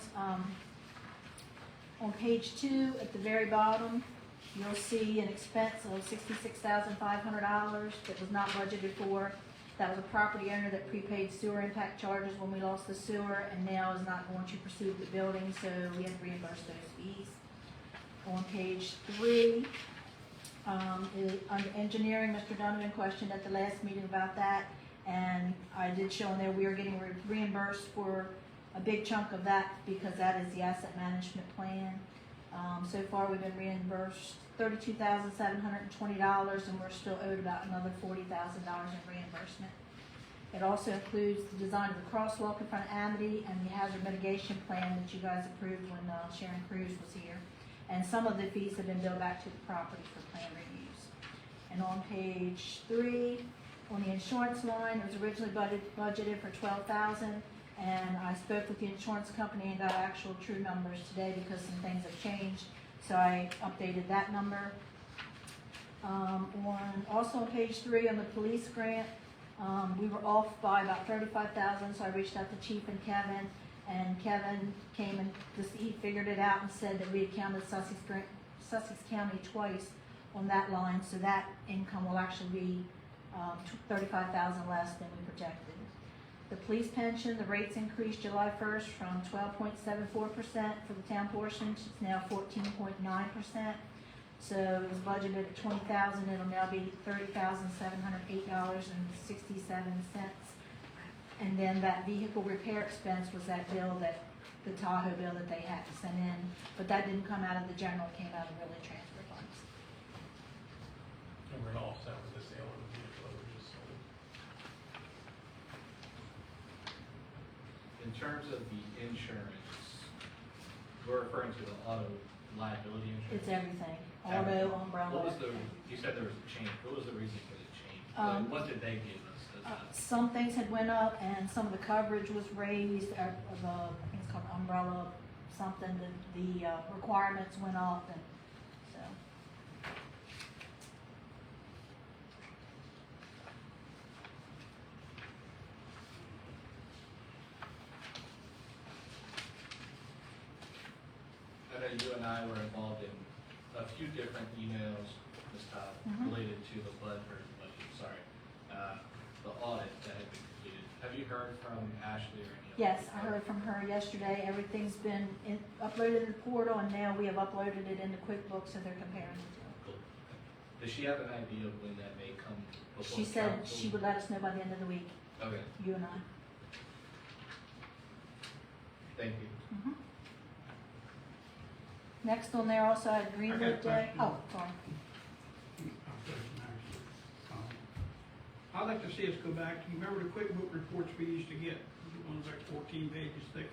On page 2, at the very bottom, you'll see an expense of $66,500 that was not budgeted for. That was a property owner that prepaid sewer impact charges when we lost the sewer and now is not going to proceed with the building, so we have to reimburse those fees. On page 3, under engineering, Mr. Donovan questioned at the last meeting about that, and I did show in there we are getting reimbursed for a big chunk of that because that is the asset management plan. So far, we've been reimbursed $32,720, and we're still owed about another $40,000 in reimbursement. It also includes the design of the crosswalk in front of Amity and the hazard mitigation plan that you guys approved when Sharon Cruz was here. And some of the fees have been billed back to the property for plan reviews. And on page 3, on the insurance line, it was originally budgeted for $12,000, and I spoke with the insurance company and got actual true numbers today because some things have changed, so I updated that number. Also on page 3, on the police grant, we were off by about $35,000, so I reached out to Chief and Kevin came and he figured it out and said that we had counted Sussex County twice on that line, so that income will actually be $35,000 less than we projected. The police pension, the rates increased July 1st from 12.74% for the town portion, it's now 14.9%. So it was budgeted at $20,000, it'll now be $30,708.67. And then that vehicle repair expense was that bill the Tahoe bill that they had to send in, but that didn't come out of the general, it came out of really transfer funds. And we're all set with the sale of the vehicle that we just sold. In terms of the insurance, we're referring to the auto liability insurance? It's everything, auto, umbrella. What was you said there was a change, what was the reason for the change? What did they give us? Some things had went up and some of the coverage was raised, I think it's called umbrella, something, the requirements went up, and so. I know you and I were involved in a few different emails, Ms. Todd, related to the the audit that had been completed. Have you heard from Ashley or any of Yes, I heard from her yesterday, everything's been uploaded in the portal, and now we have uploaded it into QuickBooks, so they're comparing the two. Cool. Does she have an idea of when that may come before She said council? she would let us know by the end of the week, Okay, you and I. thank you. Next on there also, I had Greenwood Day. question. Oh, sorry. I'd like to see us go back, you remember the QuickBook reports we used to get, the ones like 14 pages thick?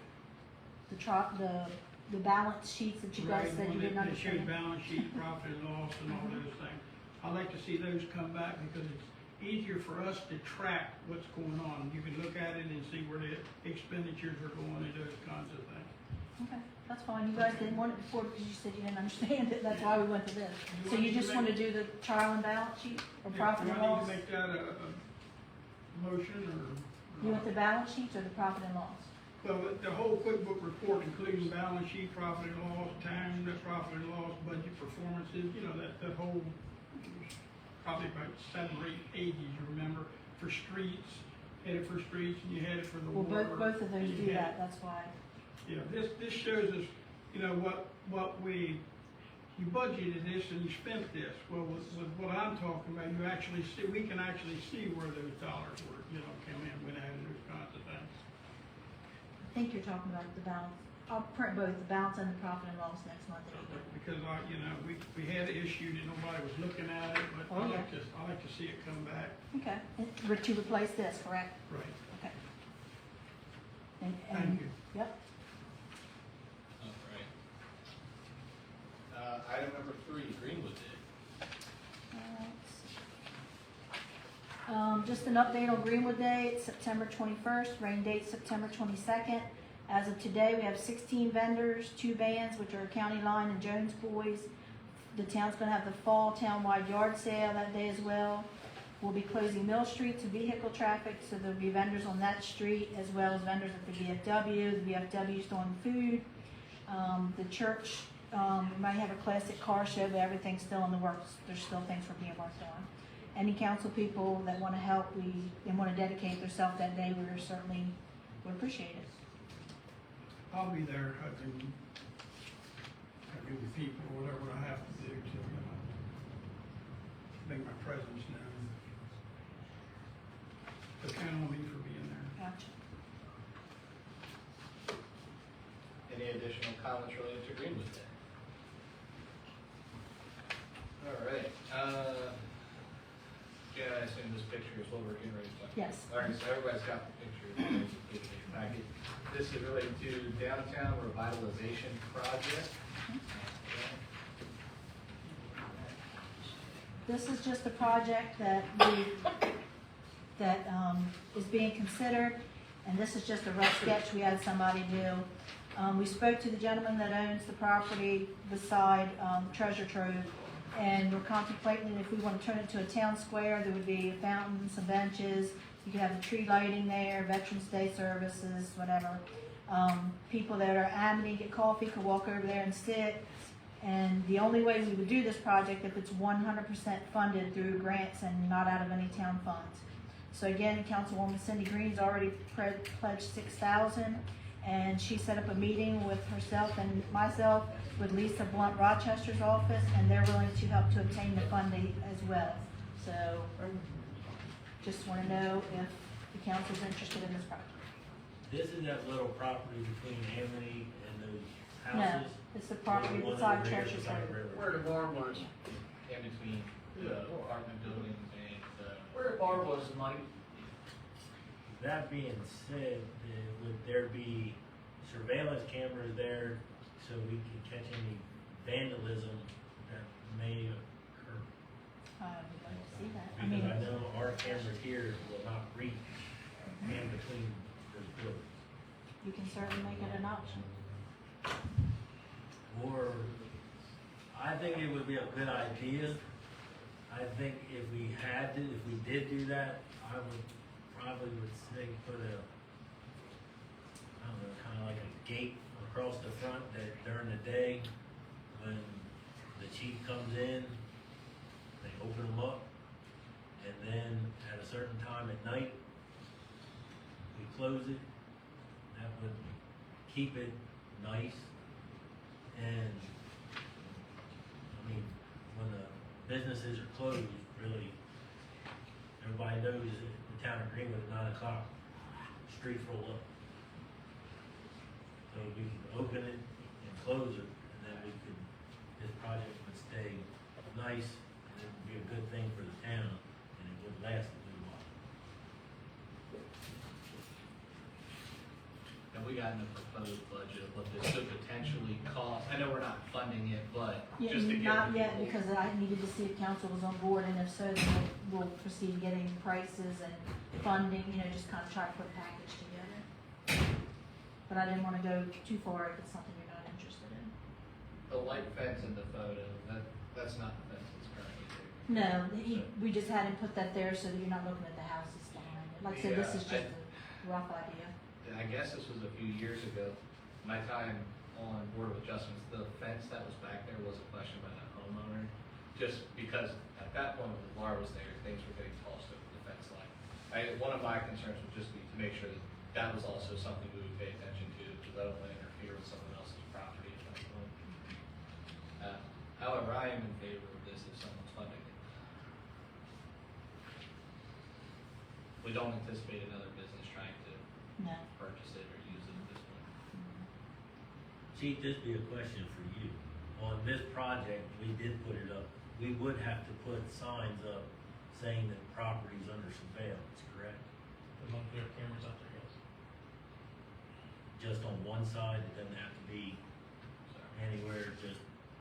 The balance sheets that you guys Right, said you one didn't that shows understand. balance sheet, profit and loss and all those things. I'd like to see those come back because it's easier for us to track what's going on. You can look at it and see where the expenditures are going and those kinds of things. Okay, that's fine, you guys didn't want it before because you said you didn't understand it, that's why we went to this. You So want you me to just make- want to do the trial and balance sheet, or Yeah, profit and Do I need loss? to make that a motion or? You want the balance sheets or the profit and loss? Well, the whole QuickBook report, including balance sheet, profit and loss, time, net profit and loss, budget performances, you know, that whole, probably about 7 or 8 pages, you remember, for streets, had it for streets, and you had it for the Well, water. both of those and you do had- that, that's why. Yeah, this shows us, you know, what we you budgeted this and you spent this. Well, with what I'm talking about, you actually see, we can actually see where those dollars were, come in, went out, and those kinds of things. I think you're talking about the balance. I'll print both the balance and the profit and loss next month. Because we had it issued and nobody was looking at it, but Oh, yeah. I like to see it come back. Okay, to replace this, correct? Right. Okay. And- Thank you. Yep. All right. Item number 3, Greenwood Day. Just an update on Greenwood Day, it's September 21st, rain date September 22nd. As of today, we have 16 vendors, 2 bands, which are County Line and Jones Boys. The town's gonna have the fall townwide yard sale that day as well. We'll be closing Mill Street to vehicle traffic, so there'll be vendors on that street as well as vendors at the VFW. The VFW's doing food. The church, we might have a classic car show, but everything's still in the works. There's still things for being worked on. Any council people that wanna help, and wanna dedicate themselves that day, we certainly would appreciate it. I'll be there, hugging the people, whatever I have to do to, make my presence known. So count on me for being there. Gotcha. Any additional comments related to Greenwood Day? All right. Yeah, I assume this picture is what we're getting ready to talk about. Yes. All right, so everybody's got the picture in the packet. This is related to downtown revitalization project. This is just a project that is being considered, and this is just a rough sketch we had somebody do. We spoke to the gentleman that owns the property beside Treasure Trove, and we're contemplating if we want to turn it to a town square. There would be a fountain, some benches, you could have the tree lighting there, Veterans Day services, whatever. People that are Amity, get coffee, could walk over there and sit. And the only way we would do this project if it's 100% funded through grants and not out of any town funds. So again, Councilwoman Cindy Green's already pledged $6,000, and she set up a meeting with herself and myself with Lisa Blunt Rochester's office, and they're willing to help to obtain the funding as well. So just want to know if the council's interested in this project. This is that little property between Amity and those No, houses? it's the property The one beside over here Treasure beside Trove. the river. Where the bar was. In between the apartment buildings and the. Where the bar was, Mike? That being said, would there be surveillance cameras there so we can catch any vandalism that may occur? I would like to see that. I Because mean, I know our cameras here will not reach in between those buildings. you can certainly make it an option. Or, I think it would be a good idea. I think if we did do that, I would probably say put a, I don't know, kind of like a gate across the front that during the day, when the chief comes in, they open them up. And then at a certain time at night, we close it. That would keep it nice. And, I mean, when the businesses are closed, really, everybody knows that the town of Greenwood at 9 o'clock, streets roll up. So we can open it and close it, and then this project would stay nice, and it would be a good thing for the town, and it would last a good while. And we got in the proposed budget of what this could potentially cost. I know we're not funding it, but Yeah, just to get. not yet, because I needed to see if council was on board, and if so, then we'll proceed getting prices and funding, just kind of try to put a package together. But I didn't want to go too far if it's something you're not interested in. The white fence in the photo, that's not the fence that's currently there. No, we just had him put that there so that you're not looking at the houses behind it. Like I said, this is Yeah, just a rough idea. I guess this was a few years ago. My time on Board of Adjustments, the fence that was back there was a question by that homeowner. Just because at that point when the bar was there, things were getting tossed over the fence line. One of my concerns would just be to make sure that that was also something we would pay attention to, because I don't want to interfere with someone else's property at that point. I However, I am in favor of this if someone's funding it. We don't anticipate another business trying to No. purchase it or use it at this point. Chief, this be a question for you. On this project, we did put it up, we would have to put signs up saying that property's under surveillance, correct? The month we have cameras out there, yes. Just on one side, it doesn't have to be So, anywhere, just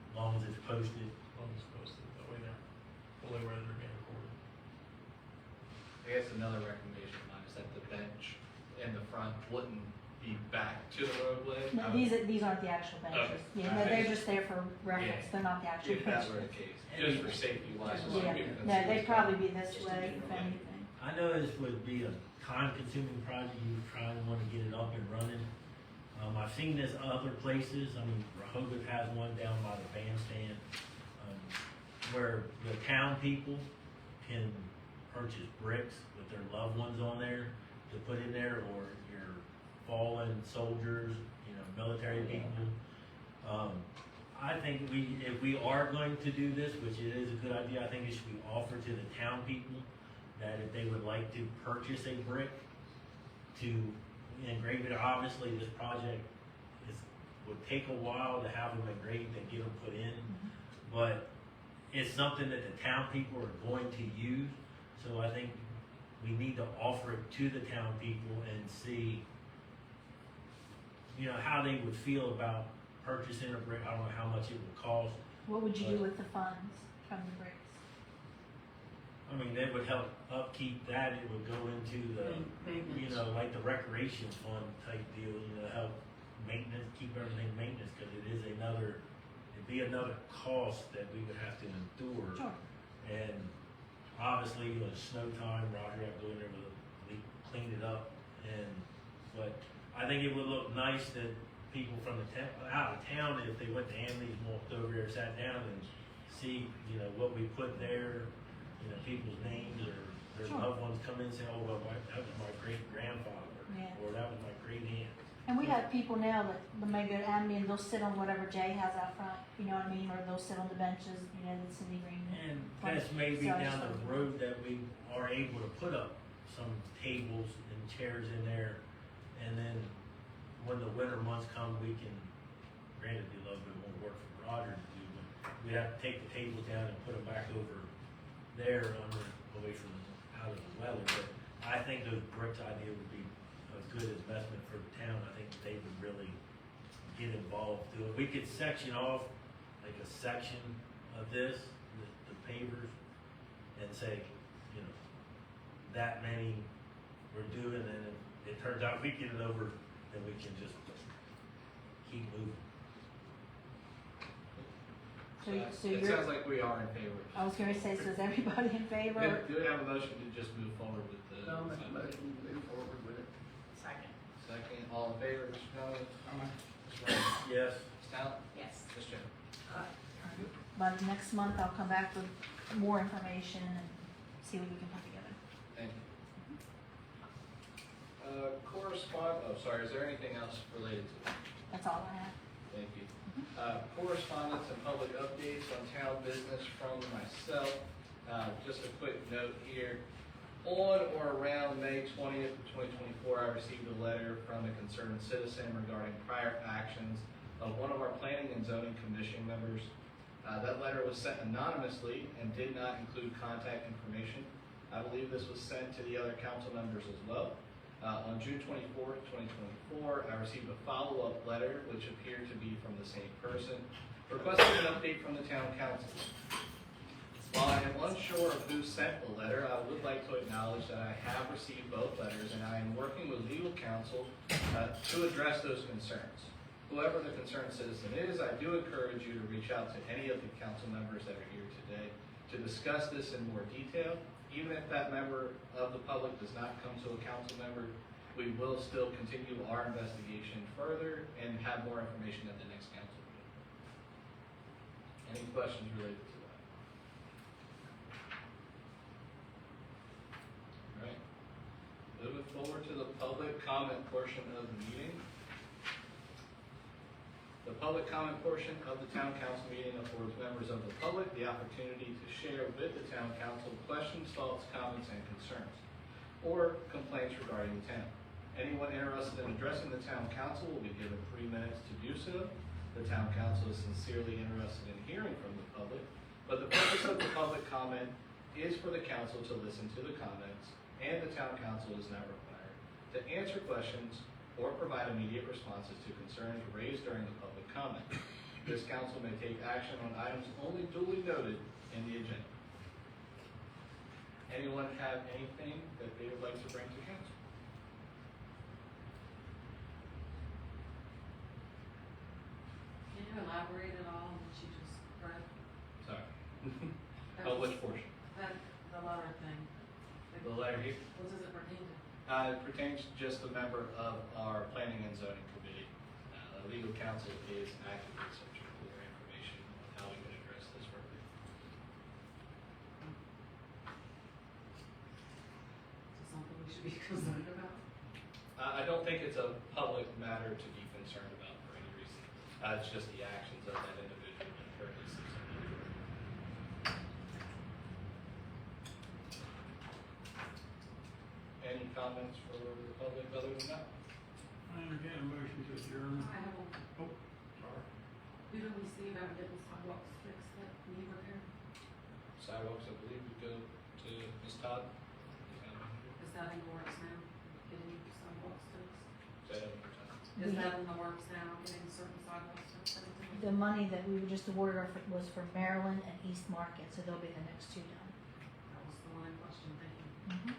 as long as it's posted. Long as it's posted, that way they're fully aware that they're being recorded. I guess another recommendation of mine is that the bench in the front wouldn't be back to the roadway. No, these aren't the actual benches. Okay. Yeah, no, they're just there for reference, Yeah. they're not the actual If that benches. were the case, just for safety wise. Yeah, no, they'd probably be this way, if anything. I know this would be a time-consuming project, you probably wanna get it up and running. I've seen this other places, I mean, Rehoboth has one down by the bandstand, where the town people can purchase bricks with their loved ones on there to put in there, or your fallen soldiers, you know, military people. I think if we are going to do this, which it is a good idea, I think it should be offered to the town people, that if they would like to purchase a brick to engrave it. Obviously, this project would take a while to have them engraved and get them put in, but it's something that the town people are going to use, so I think we need to offer it to the town people and see, you know, how they would feel about purchasing a brick. I don't know how much it would cost. What would you do with the funds from the bricks? I mean, that would help upkeep that, it would go into the, you know, like the recreation fund type deal, you know, help maintenance, keep everything maintenance, cause it'd be another cost that we would have to endure. Sure. And obviously, you know, snow time, Roger, I go in there clean it up, but I think it would look nice that people from out of town, if they went to Amy's, walked over there, sat down and see, you know, what we put there, you know, people's names or their Sure. loved ones come in and say, oh, well, that was my great grandfather, Yeah. or that was my great aunt. And we have people now that may go to Amity and they'll sit on whatever Jay has out front, you know what I mean, or they'll sit on the benches, you know, that Cindy Green. And that's maybe So I just down the thought- road that we are able to put up some tables and chairs in there, and then when the winter months come, we can, granted, do a little bit more work for Roger to do, but we have to take the tables down and put them back over there, away from, out of the weather, but I think those bricks idea would be a good investment for the town. I think they would really get involved, do it. We could section off, like a section of this, the pavers, and say, you know, that many we're doing, and if it turns out we get it over, then we can just keep moving. So It you're, sounds like we are in favor. I was gonna say, so is everybody in favor? Do we have a motion to just move forward with the? Second. Second, all in favor, Mr. Conley? Aye. Mr. Ryan? Yes. Ms. Talent? Yes. Ms. Jones? By next month, I'll come back with more information and see what we can put together. Thank you. Is there anything else related to that? That's all I have. Thank you. Correspondence and public updates on town business from myself. Just a quick note here. On or around May 20th of 2024, I received a letter from a concerned citizen regarding prior actions of one of our planning and zoning commission members. That letter was sent anonymously and did not include contact information. I believe this was sent to the other council members as well. On June 24th, 2024, I received a follow-up letter, which appeared to be from the same person, requesting an update from the town council. While I am unsure of who sent the letter, I would like to acknowledge that I have received both letters, and I am working with legal counsel to address those concerns. Whoever the concerned citizen is, I do encourage you to reach out to any of the council members that are here today to discuss this in more detail. Even if that member of the public does not come to a council member, we will still continue our investigation further and have more information at the next council meeting. Any questions related to that? All right. Moving forward to the public comment portion of the meeting. The public comment portion of the town council meeting affords members of the public the opportunity to share with the town council questions, thoughts, comments, and concerns, or complaints regarding the town. Anyone interested in addressing the town council will be given 3 minutes to do so. The town council is sincerely interested in hearing from the public, but the purpose of the public comment is for the council to listen to the comments, and the town council is not required to answer questions or provide immediate responses to concerns raised during the public comment. This council may take action on items only duly noted in the agenda. Anyone have anything that they would like to bring to council? Can you elaborate at all on what you just read? Sorry. That Oh, was- which portion? The letter thing. The letter here? What does it pertain to? It pertains to just a member of our planning and zoning committee. Legal counsel is actively searching for information on how we can address this further. Is it something we should be concerned about? I don't think it's a public matter to be concerned about for any reason. It's just the actions of that individual that currently sits on the board. Any comments for the public other than that? I entertain a motion to adjourn. I have a, Oh, sorry. who do we see about getting sidewalks fixed that need repair? Sidewalks, I believe, would go to Ms. Todd. Is that in the works now, getting sidewalks fixed? Is that over time? Is that in the works now, getting certain sidewalks fixed? The money that we were just awarded was for Maryland and East Market, so they'll be the next two done. That was the one in question, thank you.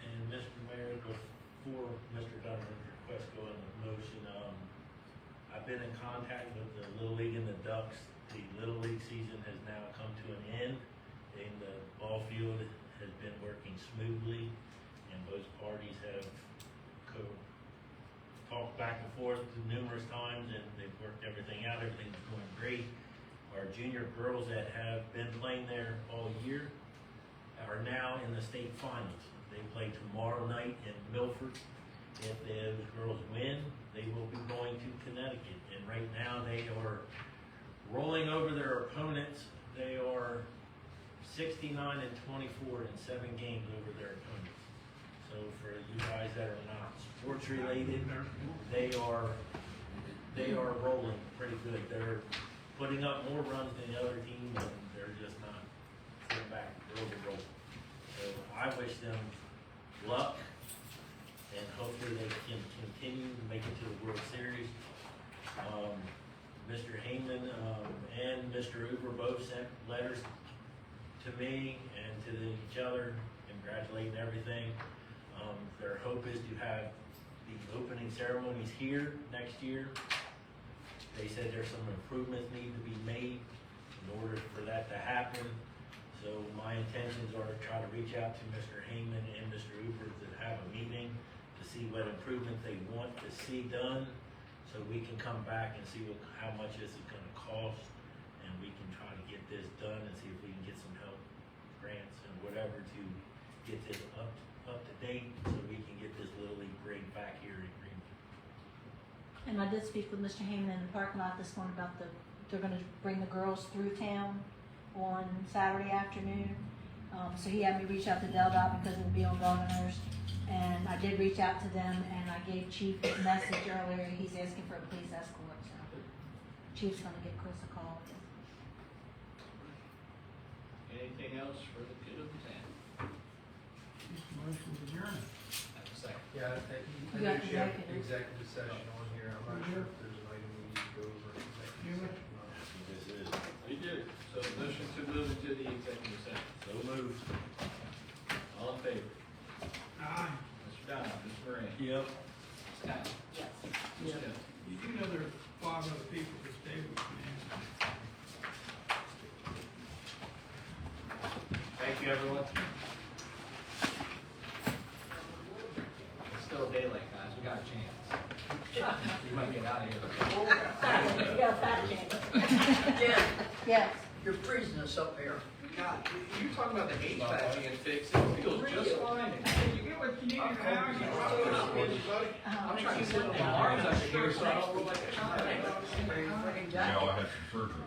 And Mr. Mayor, before Mr. Donovan's request go in the motion, I've been in contact with the Little League and the Ducks. The Little League season has now come to an end, and the ball field has been working smoothly, and both parties have talked back and forth numerous times, and they've worked everything out. Everything's going great. Our junior girls that have been playing there all year are now in the state finals. They play tomorrow night in Milford. If those girls win, they will be going to Connecticut. And right now, they are rolling over their opponents. They are 69-24 in 7 games over their opponents. So for you guys that are not sports related, they are rolling pretty good. They're putting up more runs than the other team, and they're just not sitting back. They're rolling. So I wish them luck, and hopefully they can continue to make it to the World Series. Mr. Heyman and Mr. Uber both sent letters to me and to each other congratulating everything. Their hope is to have the opening ceremonies here next year. They said there's some improvements need to be made in order for that to happen. So my intentions are to try to reach out to Mr. Heyman and Mr. Uber to have a meeting to see what improvements they want to see done, so we can come back and see how much this is gonna cost, and we can try to get this done and see if we can get some help, grants and whatever to get this up to date, so we can get this Little League grade back here in Greenville. And I did speak with Mr. Heyman in the parking lot this morning about they're gonna bring the girls through town on Saturday afternoon. So he had me reach out to DelDOT because it'll be on Governors. And I did reach out to them, and I gave Chief a message earlier. He's asking for a police escort, so Chief's gonna give Chris a call. Anything else for the good of the town? Motion to adjourn. Have a second. Yeah, I You know got you have executive. executive session on here. I'm not sure if there's an item we need to go over. in You executive would? session or not. This is, We do. So motion to move into the executive session. so moved. All in favor? Aye. Mr. Donovan, Ms. Moran. Yep. Ms. Town. Yes. Ms. Jones. Did you know there are 5 other people that stayed with me? Thank you, everyone. It's still daylight, guys. We got a chance. We might get out of here. You got a fat chance. Jim, Yes. You're freezing us up here. God, you talking about the HVAC being fixed, it feels just fine. You get what you need in the house, you I'm trying to sit on my arms up here so I don't look like a child. Freaking Yeah, I jacket. had some surgery.